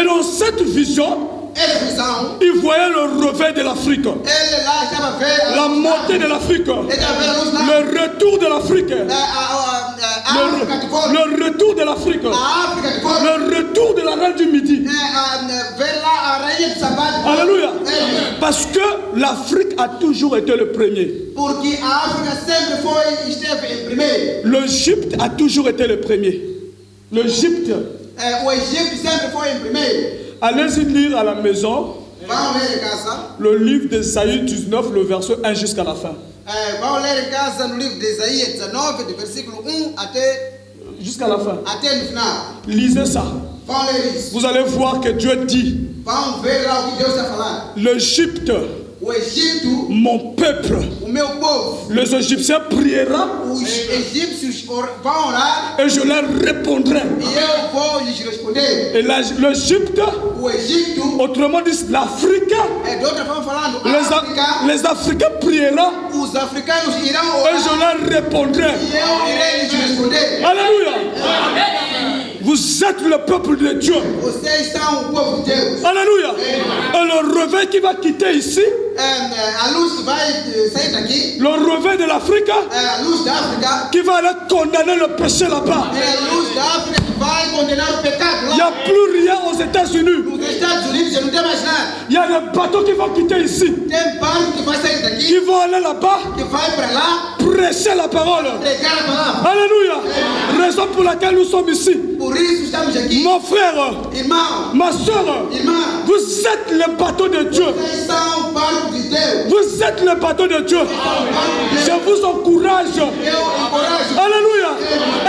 Et dans cette vision, Essa visão, il voyait le réveil de l'Afrique, ele lá estava a ver la montée de l'Afrique, ele estava a ver a luz lá, le retour de l'Afrique, a África de fora, le retour de l'Afrique, a África de fora, le retour de la reine du Midi. ver lá a rainha de Sabate. Alléluia. Parce que l'Afrique a toujours été le premier. Porque a África sempre esteve em primeiro. L'Égypte a toujours été le premier. L'Égypte. O Egito sempre foi em primeiro. Allez-y lire à la maison Vão ler em casa. le livre d'Ésaïe 19, le verset 1 jusqu'à la fin. Vão ler em casa no livro de Isaías 19, do versículo 1 Jusqu'à la fin. até no final. Lisez ça. Vão ler isso. Vous allez voir que Dieu dit, Vão ver lá o que Deus está falando. l'Égypte, O Egito, mon peuple, o meu povo, les Égyptiens prieront os egípcios vão orar et je leur répondrai. e eu vou lhes responder. Et l'Égypte, O Egito, autrement dit l'Afrique, de outra forma falando, a África, les Africains prieront os africanos irão et je orar leur répondrai. e eu irei lhes responder. Alléluia. Vous êtes le peuple de Dieu. Vocês são o povo de Deus. Alléluia. Et le réveil qui va quitter ici, A luz que vai sair daqui, le réveil de l'Afrique, a luz da África, qui va aller condamner le péché là-bas. é a luz da África que vai condenar o pecado Il n'y a lá. plus rien aux États-Unis. Nos Estados Unidos já não tem mais nada. Il y a des bateaux qui vont quitter ici, Tem barco que vai sair daqui, qui vont aller là-bas, que vai para lá prêcher la parole. pregar a palavra. Alléluia. Raison pour laquelle nous sommes ici. Por isso estamos aqui. Mon frère, Irmão, ma soeur, irmã, vous êtes le bateau de Dieu. vocês são o barco de Deus. Vous êtes le bateau de Dieu. Je vous encourage. Eu encorajo. Alléluia.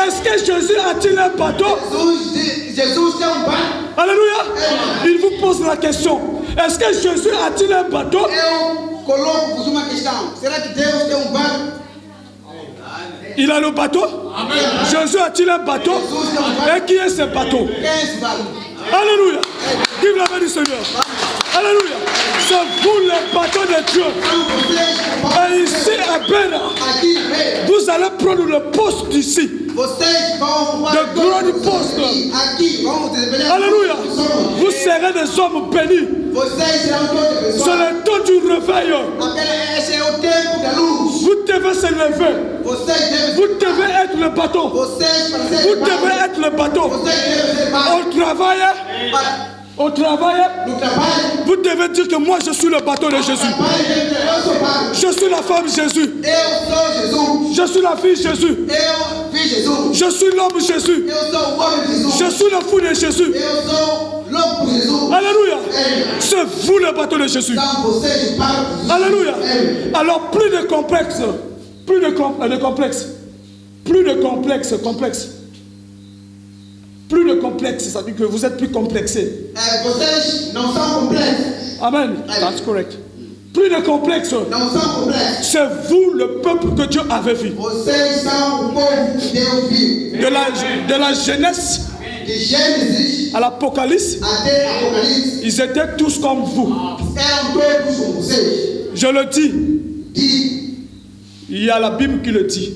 Est-ce que Jésus a-t-il un bateau? Jesus tem barco. Alléluia. Il vous pose la question. Est-ce que Jésus a-t-il un bateau? Eu coloco-vos uma questão. Será que Deus tem barco? Il a le bateau. Jésus a-t-il un bateau? Et qui est ce bateau? Quem é esse barco? Alléluia. Vive la main du Seigneur. Alléluia. C'est vous le bateau de Dieu. São vocês, Et ici à Bénin, aqui, veja. vous allez prendre le poste d'ici. Vocês vão The glory post. Alléluia. Vous serez des hommes bénis. C'est le temps du réveil. Vous devez se lever. Vous devez être le bateau. Vous devez être le bateau. Au travail, vous devez dire que moi je suis le bateau de Jésus. Je suis la femme Jésus. Je suis la fille Jésus. Je suis l'homme Jésus. Je suis le fou de Jésus. Alléluia. C'est vous le bateau de Jésus. Alléluia. Alors plus de complexe. Plus de complexe. Plus de complexe. Plus de complexe, ça veut dire que vous êtes plus complexé. Vocês não são complexos. Amen. That's correct. Plus de complexe. Não são complexos. C'est vous le peuple que Dieu avait vu. Vocês são o povo que Deus viu. De la Genèse De Gênesis à l'Apocalypse, até Apocalipse, ils étaient tous comme vous. eram todos como vocês. Je le dis. Digo, Il y a la Bible qui le dit.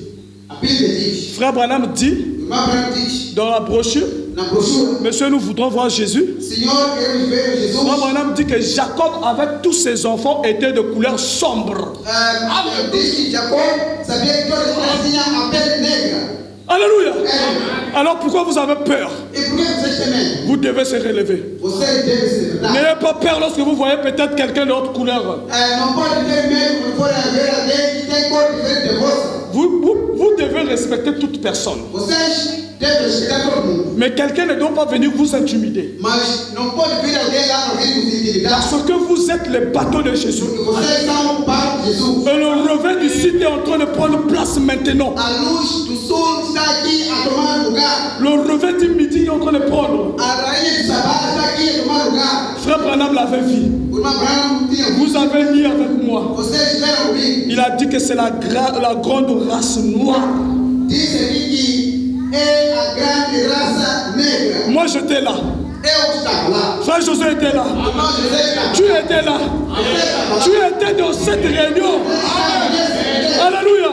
a Bíblia diz, Frère Branham dit o irmão Branham diz, dans la brochure, na brochura, Monsieur, nous voudrons voir Jésus. Senhor, queremos ver Jesus. Frère Branham dit que Jacob avec tous ses enfants étaient de couleur sombre. Diz que Jacob sabia que todas elas tinham a pele negra. Alléluia. Alors pourquoi vous avez peur? E por que vocês temem? Vous devez se relever. Vocês devem se levantar. N'ayez pas peur lorsque vous voyez peut-être quelqu'un d'autre couleur. Não pode ter medo quando forem ver alguém que tem cor diferente de vossa. Vous devez respecter toute personne. Vocês devem respeitar todo mundo. Mais quelqu'un ne doit pas venir vous intimider. Mas não pode vir alguém lá para vir nos intimidar. Parce que vous êtes le bateau de Jésus. Porque vocês são o barco de Jesus. Et le revers du sud est en train de prendre place maintenant. A luz do sul está aqui a tomar lugar. Le revers du midi est en train de prendre. A rainha de Sabá está aqui a tomar lugar. Frère Branham l'avait vu. O irmão Branham tinha visto. Vous avez lu avec moi. Vocês estiveram comigo. Il a dit que c'est la grande race noire. Disse aqui que é a grande raça negra. Moi j'étais là. Eu estava lá. Frère José était là. O irmão José estava Tu lá. étais là. Você estava lá. Tu étais dans cette réunion. Alléluia.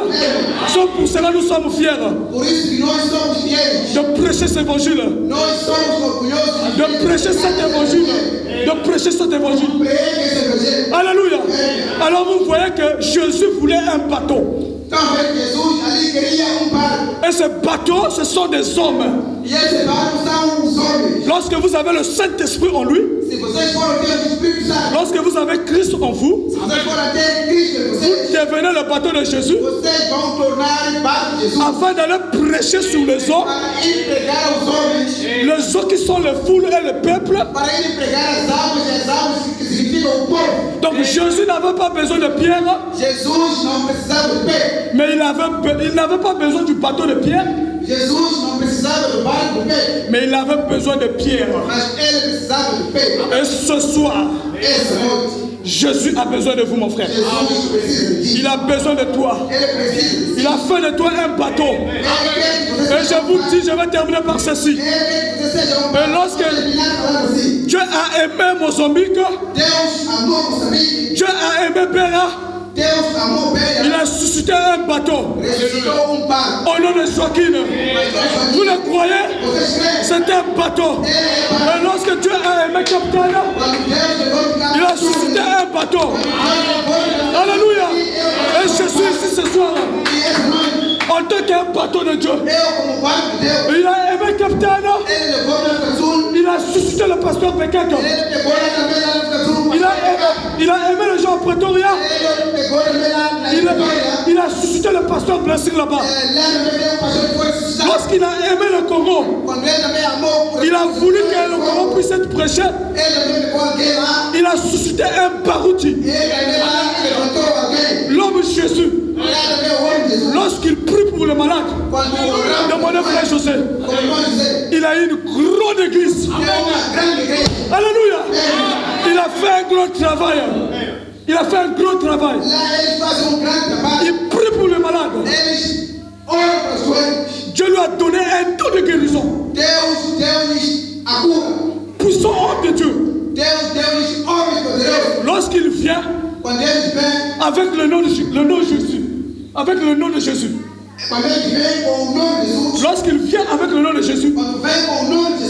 C'est pour cela que nous sommes fiers Por isso que nós somos fiéis. de prêcher cet évangile. Nós somos orgulhosos De prêcher cet évangile. De prêcher cet évangile. Prega esse evangelho. Alléluia. Alors vous voyez que Jésus voulait un bateau. Então, Jesus ali queria barco. Et ces bateaux, ce sont des hommes. E esse barco são os homens. Lorsque vous avez le Saint-Esprit en lui, Se vocês forem ter o Espírito Santo, lorsque vous avez Christ en vous, se vocês forem ter Cristo em vocês, devenez le bateau de Jésus vocês vão tornar o barco de Jesus afin d'aller prêcher sur les eaux, para ir pregar aos homens, les eaux qui sont les foules et le peuple. para ir pregar as almas que significam o povo. Donc Jésus n'avait pas besoin de pierre, Jesus não precisava de pé. mais il n'avait pas besoin du bateau de pierre, Jesus não precisava do barco de pé, mais il avait besoin de pierre. mas ele precisava de pé. Et ce soir, Essa noite, Jésus a besoin de vous, mon frère. Jesus precisa de ti. Il a besoin de toi. Ele precisa de ti. Il a fait de toi un bateau. Ele quer que você Et je vous dis, je vais terminer par ceci. Ele quer que você seja Et lorsque terminar falando assim. Dieu a aimé Mozambique, Deus amou Moçambique. Dieu a aimé Béra, Deus amou il Béria. a suscité un bateau Ressuscitou barco. au nom de Joaquin. Vous le croyez? Vocês creem? C'est un bateau. Et lorsque Dieu a aimé Capitana, Quando Deus levou de il a suscité un bateau. Alléluia. Et je suis ici ce soir en tant qu'un bateau de Dieu. Eu, como barco de Deus, Il a aimé Capitana, ele levou na África Sul. il a suscité le pasteur Bekaka. Ele pegou também na África Sul. Il a aimé les gens à Pretoria. Ele pegou também na Vitória. Il a suscité le pasteur Blessing là-bas. Lá também o pastor foi ressuscitado. Lorsqu'il a aimé le Congo, Quando ele também amou, il a voulu que le Congo puisse être prêché. ele também pegou alguém lá. Il a suscité un Barouti, Ele também lá levantou alguém. l'homme Jésus. Lá também o homem de Jesus. Lorsqu'il prie pour le malade, Quando oramos, demandez frère José, como irmão José, il a eu une grande église. tem uma grande igreja. Alléluia. Il a fait un grand travail. Il a fait un grand travail. Lá eles fazem grande trabalho. Il prie pour le malade. Eles oram para os doentes. Dieu lui a donné un don de guérison. Deus deu-lhes a cura. Puissant homme de Dieu. Deus deu-lhes homens poderosos. Lorsqu'il vient Quando eles vêm, avec le nom de Jésus, avec le nom de Jésus, quando eles vêm com o nome de Jesus, lorsqu'il vient avec le nom de Jésus, quando vem com o nome de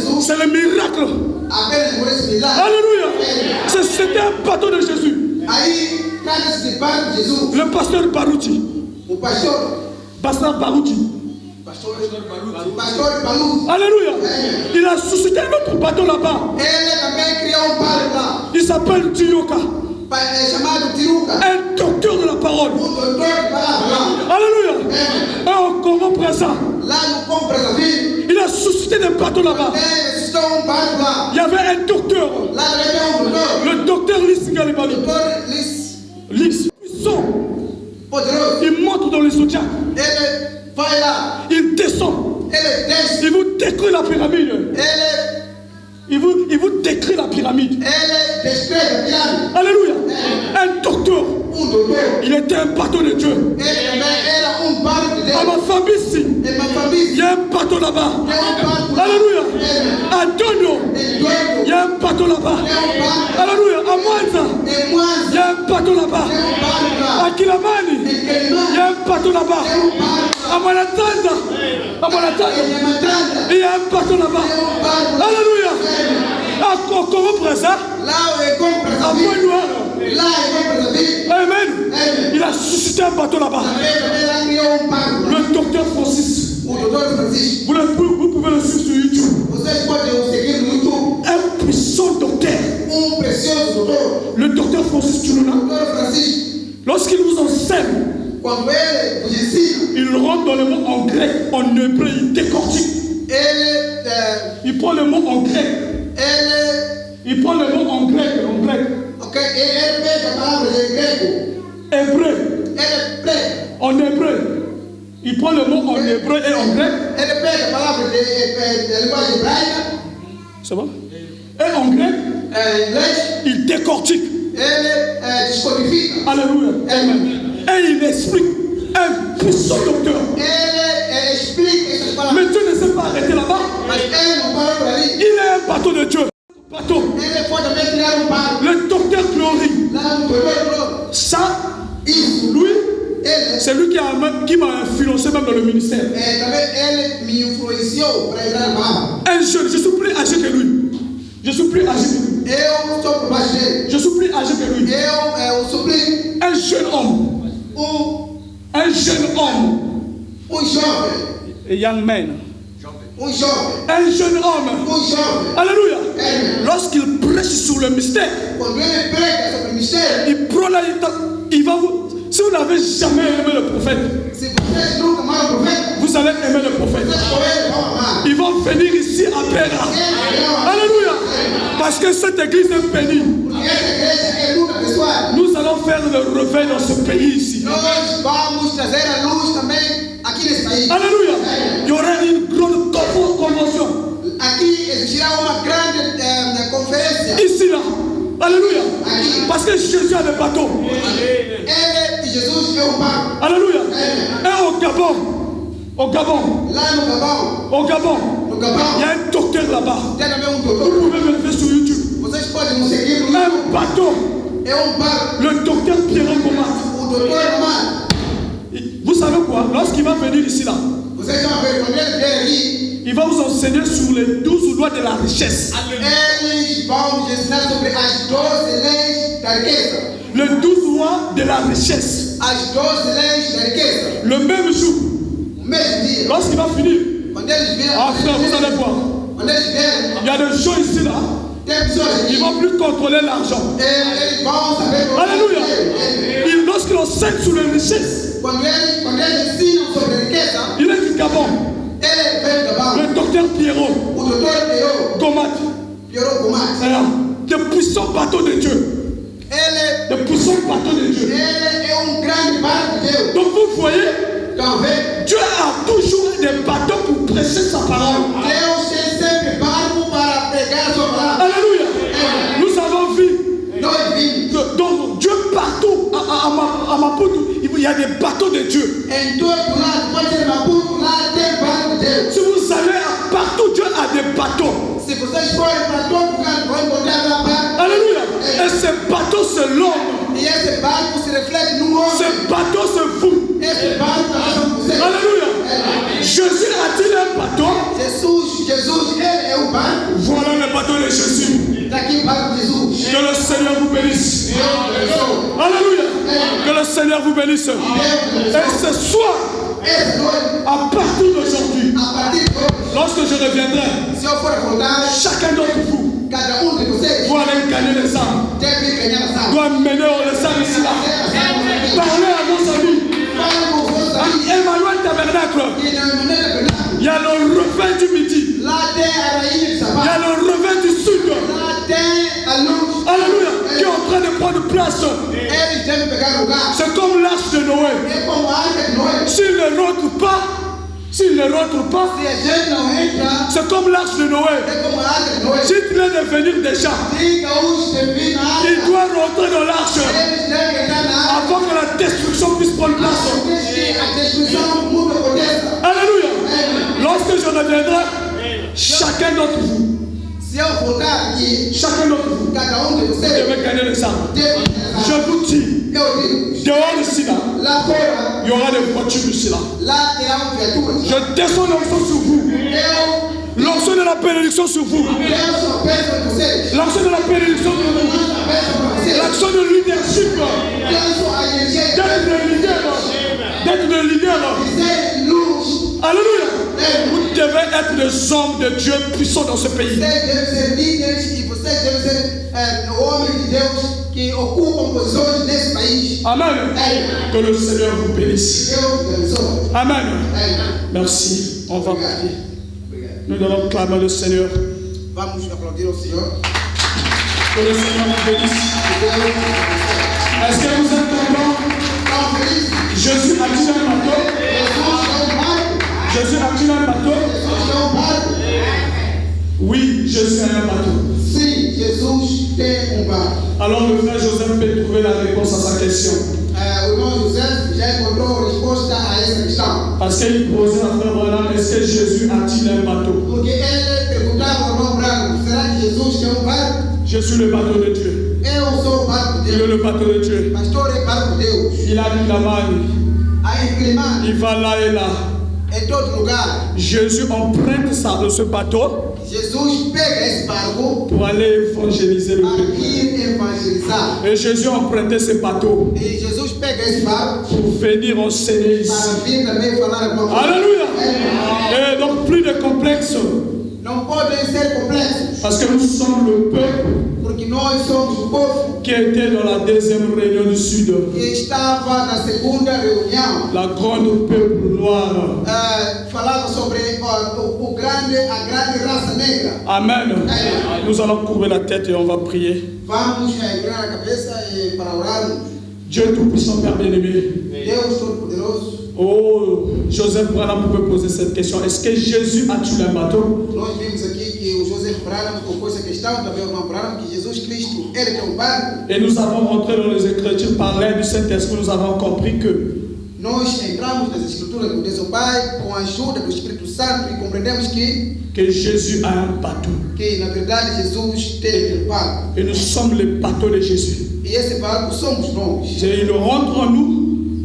un bateau de Jésus. Aí, trata-se de barco de Jesus. Le pasteur Baruti. O pastor. Pasteur Baruti. Pastor Baruti. Alléluia. Il a suscité un autre bateau là-bas. Ele também criou barco lá. Il s'appelle Tiyoka. Chamado Tiruca. Un docteur de la parole. Doutor de palavra lá. Alléluia. Et on comprend présent. Lá no compra da vida. Il a suscité des bateaux là-bas. Barco lá. Il y avait un docteur. Lá também doutor. Le docteur Lis Galibali. Doutor Lis. Puissant. Poderoso. Il monte dans les zodiacs. Ele vai lá. Il descend. Ele desce. Il vous décrit la pyramide. Il vous décrit la pyramide. Ele descreve a pirâmide. Alléluia. Un docteur. Doutor. Il était un bateau de Dieu. Ele também era barco de Deus. À ma famille ici, Em ma família. il y a un bateau là-bas. Tem barco lá. Alléluia. À Dono, Em Doido. il y a un bateau là-bas. Tem barco. Alléluia. À Mwanza, Em il y Mwanza. a un bateau là-bas. Tem barco lá. À Kilamani, Em il y a Quelimane. un bateau là-bas. Tem barco. À Manatanda, Em Yamatanda. il y a un bateau là-bas. Tem barco. Alléluia. À Congo présent, Lá é compra à da vida. Pointe-Noire. Lá é compra da vida. Amen. Il a suscité un bateau là-bas. Também lá criou barco. Le docteur Francis. O doutor Francisco. Vous pouvez le suivre sur YouTube. Vocês podem o seguir no YouTube. Un puissant docteur. Precioso doutor. Le docteur Francis Tuluna. Doutor Francisco. Lorsqu'il vous enseigne, Quando ele vos ensina, il rentre dans le mot en grec, en hébreu, il décortique. Il prend le mot en grec. Il prend le mot en grec. ok, ele pega a palavra em grego. Hébreu. Ele pega. En hébreu. Il prend le mot en hébreu et en grec. Ele pega a palavra de linguagem hebraica. C'est bon? Et en grec, Em inglês. il décortique. Ele descodifica. Alléluia. Amen. Et il explique. Un puissant docteur. Ele explica essas palavras. Mais Dieu ne s'est pas arrêté là-bas. Mas ele não parou por ali. Il est un bateau de Dieu. Bateau. Ele pode também criar barco. Le docteur Glory. Lá no doutor. Ça, Isso. lui, Ele. c'est lui qui m'a influencé même dans le ministère. Também ele me influenciou para entrar na palavra. Un jeune, je suis plus âgé que lui. Je suis plus âgé que lui. Eu estou por baixo dele. Je suis plus âgé que lui. Eu supli Un jeune homme. Un jeune homme. jovem. A young man. Jovem. Un jeune homme. Jovem. Alléluia. Lorsqu'il prêche sur le mystère, Quando ele prega sobre o mistério, il prend là, il va vous. Si vous n'avez jamais aimé le prophète, se vocês nunca amaram o profeta, vous allez aimer le prophète. vocês com ele vão amar. Ils vont venir ici à Péra. Alléluia. Parce que cette église est bénie. Essa igreja é muito abençoada. Nous allons faire le réveil dans ce pays ici. Nós vamos trazer a luz também aqui nesse país. Alléluia. Il y aura une grande convention. Aqui existirá uma grande conferência. Ici là. Alléluia. Aqui. Parce que Jésus a le bateau. Ele e Jesus é barco. Alléluia. Et au Gabon. Au Gabon. Lá no Gabão. Au Gabon. No Il y Gabão. a un docteur là-bas. Tem também Vous doutor. pouvez me lever sur YouTube. Vocês podem nos seguir no YouTube. Un bateau. É barco. Le docteur Pierre Gomat. O doutor Romano. Vous savez quoi? Lorsqu'il va venir ici là, Vocês vão ver quando ele vier aqui. il va vous enseigner sur les 12 lois de la richesse. Eles vão nos ensinar sobre as 12 leis da riqueza. Les 12 lois de la richesse. As 12 leis da riqueza. Le même jour, O mesmo dia. lorsqu'il va finir, Quando eles vierem. ah frère, vous allez voir, Quando eles vierem. il y a des gens ici là, Tem pessoas ils aqui. ne vont plus contrôler l'argent. Eles vão saber. Alléluia. Lorsqu'il enseigne sur les richesses, Quando eles ensinam sobre a riqueza. il est du Gabon, Ele vem do Gabão. le docteur Pierrot O doutor Pierrot. Gomat, Pierrot Gomat. des puissants bateaux de Dieu. Ele Des puissants bateaux de Dieu. é grande barco de Deus. Donc vous voyez, Então vê. Dieu a toujours des bateaux pour prêcher sa parole. Deus tem sempre barco para pregar a sua palavra. Alléluia. Nous avons vu. Nós vimos. Donc Dieu partout, à Maputo, il y a des bateaux de Dieu. Em todo lado, pode ser Maputo, lá tem barco de Deus. Si vous allez partout, Dieu a des bateaux. Se vocês forem para todo lugar, vão encontrar lá barco. Alléluia. Et ces bateaux, c'est l'homme. E esse barco se reflete no homem. Ce bateau, c'est vous. Esse barco é você. Alléluia. Jésus a-t-il un bateau? Jesus, ele é o barco. Voilà le bateau de Jésus. Está aqui o barco de Jesus. Que le Seigneur vous bénisse. Seigneur vous bénisse. Et ce soir, à partir d'aujourd'hui, lorsque je reviendrai, chacun d'entre vous doit aller gagner les âmes, doit mener les âmes ici là. Parlez à vos amis. À Emmanuel Tabernacle, il y a le revers du midi, il y a le revers du sud. Alléluia, qui est en train de prendre place. C'est comme l'arche de Noé. S'il ne rentre pas, c'est comme l'arche de Noé. S'il vient de venir déjà, il doit rentrer dans l'arche avant que la destruction puisse prendre place. Alléluia. Lorsque je reviendrai, chacun d'entre vous, devait gagner les âmes. Je vous dis, dehors ici là, il y aura des voitures ici là. Je descends l'onction sur vous. L'onction de la bénédiction sur vous. L'onction de la bénédiction sur vous. L'action de leadership. D'être le leader. Alléluia. Vous devez être des hommes de Dieu puissants dans ce pays. Amen. Que le Seigneur vous bénisse. Amen. Merci. On va prier. Nous allons clamer le Seigneur. Vamos aplaudir au Senhor. Que le Seigneur vous bénisse. Est-ce que vous êtes contents? Jésus a-t-il un bateau? Jésus a-t-il un bateau? Oui, Jésus a un bateau. Sim, Jesus tem barco. Alors le frère Joseph peut trouver la réponse à sa question. O irmão José já encontrou a resposta a essa questão. Parce qu'il posait à frère Branham, est-ce que Jésus a-t-il un bateau? Porque ele perguntava ao irmão Branham, será que Jesus tem barco? Je suis le bateau de Dieu. Eu sou o barco de Il est Deus. le bateau de Dieu. Pastor é barco de Deus. Il a du lavage. Aí clima Il va là et là. em todo lugar. Jésus emprunte ça de ce bateau Jesus pega esse barco pour aller évangéliser le para peuple. ir evangelizar. Et Jésus empruntait ce bateau E Jesus pega esse barco pour venir enseigner ici. para vir também falar alguma coisa. Alléluia. Et donc plus de complexe. Não podem ser complexos, Parce que nous sommes le peuple porque nós somos o povo qui était dans la deuxième réunion du Sud. que estava na segunda reunião. La grande peuple noir. Falava sobre a grande raça negra. Amen. Nous allons courber la tête et on va prier. Vamos virar a cabeça para orarmos. Dieu Tout-Puissant, Père bien-aimé. Deus Todo-Poderoso, Oh, Joseph Branham pouvait poser cette question. Est-ce que Jésus a-t-il un bateau? nós vimos aqui que o Joseph Branham colocou essa questão, também o irmão Branham, que Jesus Cristo, ele tem barco. Et nous avons rentré dans les Écritures par l'aide du Saint-Esprit. Nous avons compris que Nós entramos nas Escrituras com Deus o Pai, com a ajuda do Espírito Santo, e compreendemos que Jésus a un bateau. que na verdade Jesus tem barco. Et nous sommes les bateaux de Jésus. E esse barco somos nós. Et il rentre en nous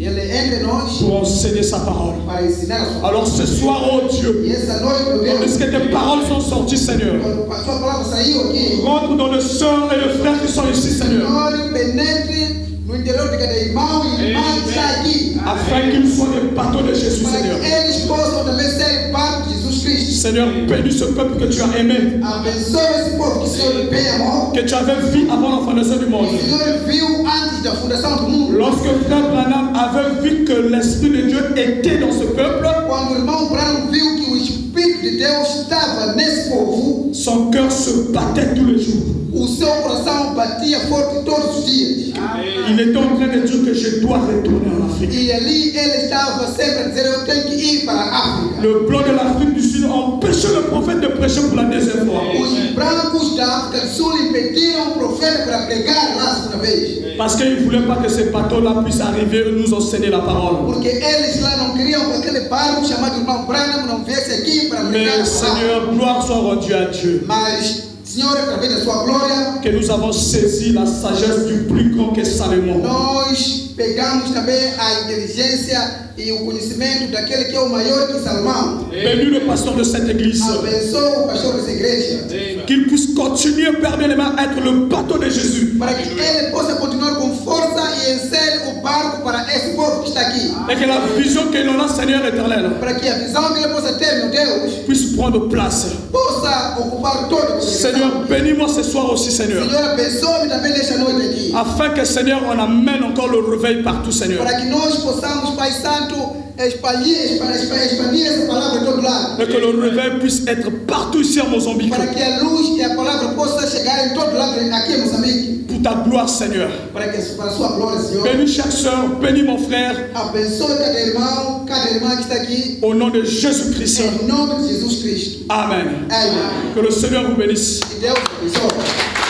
Ele é entre nós pour enseigner sa parole. para ensinar a sua Alors ce soir, oh Dieu, E essa noite, meu est-ce Deus, que tes paroles sont sorties, Seigneur? quando a sua palavra saiu aqui, Rentre dans les sœurs et les frères qui sont ici, Seigneur, Senhor, penetre no interior de cada irmão e irmã que está aqui, afin qu'ils soient des bateaux de Jésus, para Seigneur. que eles possam também ser barco de Jesus Cristo. Seigneur, bénis ce peuple que tu as aimé, Abençoe esse povo que o Senhor bem amou, que tu avais vu avant la fondation du monde. que o Senhor viu antes da fundação do mundo. Lorsque frère Branham avait vu que l'Esprit de Dieu était dans ce peuple, Quando o irmão Branham viu que o Espírito de Deus estava nesse povo, son cœur se battait tous les jours. o seu coração batia forte todos os dias. Il était en train de dire que je dois retourner en Afrique. E ali ele estava sempre a dizer, eu tenho que ir para a África. Le blanc de l'Afrique du Sud empêchait le prophète de prêcher pour la deuxième fois. Os brancos da África do Sul impediram o profeta para pregar lá a segunda vez. Parce qu'ils ne voulaient pas que ces bateaux-là puissent arriver et nous enseigner la parole. Porque eles lá não queriam que aquele barco chamado irmão Branham não viesse aqui para pregar Mais a palavra. Seigneur, gloire soit rendue à Dieu. Mas, Senhor, através da sua glória, Que nous avons saisi la sagesse du plus grand que Salomon. nós pegamos também a inteligência e o conhecimento daquele que é o maior que Salomão. Bénis le pasteur de cette église. Abençoa o pastor dessa igreja, Qu'il puisse continuer, Père bien-aimé, à être le bateau de Jésus. para que ele possa continuar com força e em ser o barco barco para esse povo que está aqui. Et que la vision que l'on a, Seigneur éternel, Para que a visão que ele possa ter, meu Deus, puisse prendre place. possa ocupar todo o Seigneur, bénis-moi ce soir aussi, Seigneur. Senhor, abençoe-me também nesta noite aqui. Afin que, Seigneur, on amène encore le réveil partout, Seigneur. Para que nós possamos, Pai Santo, expandir essa palavra de todo lado. Et que le réveil puisse être partout ici à Mozambique. Para que a luz e a palavra possa chegar em todo lado aqui em Moçambique. Pour ta gloire, Seigneur. Para a sua glória, Senhor. Bénis chaque soeur, bénis mon frère. Abençoe cada irmã que está aqui. Au nom de Jésus-Christ. Em nome de Jesus Cristo. Amen. Amém. Que le Seigneur vous bénisse. Que Deus abençoe.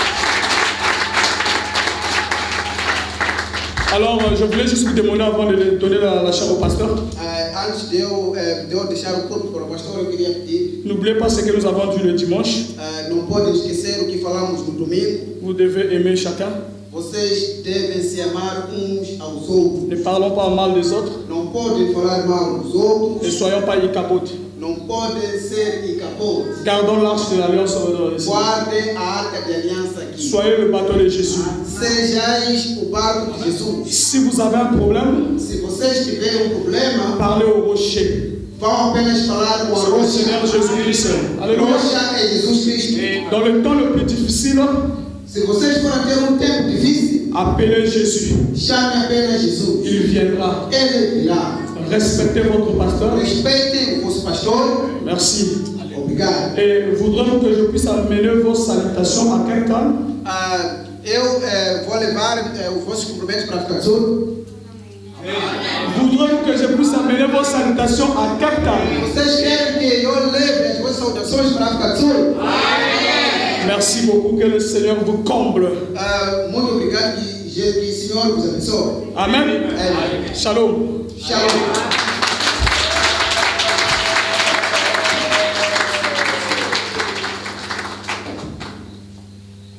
Alors, je voulais juste vous demander avant de donner la chair au pasteur. Antes de eu deixar o corpo para o pastor, eu queria pedir. N'oubliez pas ce que nous avons dit le dimanche. Não podem esquecer o que falamos no domingo. Vous devez aimer chacun. Vocês devem se amar uns aos outros. Ne parlons pas mal des autres. Não podem falar mal dos outros. Ne soyons pas icapotes. Não podem ser incapaces. Gardons l'arche de l'alliance. Guardem a arca de aliança aqui. Soyez le bateau de Jésus. Sejais o barco de Jesus. Si vous avez un problème, Se vocês tiverem problema, parlez au rocher. vão apenas falar com a C'est le rocha. Seigneur Jésus-Christ. Alléluia. Rocha é Jesus Cristo. Dans le temps le plus difficile, Se vocês forem ter tempo difícil, appelez Jésus. chame apenas Jesus. Il viendra. Ele virá. Respectez votre pasteur. Respeitem o vosso pastor. Merci. Obrigado. Et voudrais-vous que je puisse amener vos salutations à quelqu'un? Eu vou levar os vossos cumprimentos para ficar surdo. Voudrais-vous que je puisse amener vos salutations à quelqu'un? Vocês querem que eu leve as vossas saudações para ficar surdo? Merci beaucoup, que le Seigneur vous comble. Muito obrigado, que o Senhor vos abençoe. Amen. Amém. Shalom. Shalom.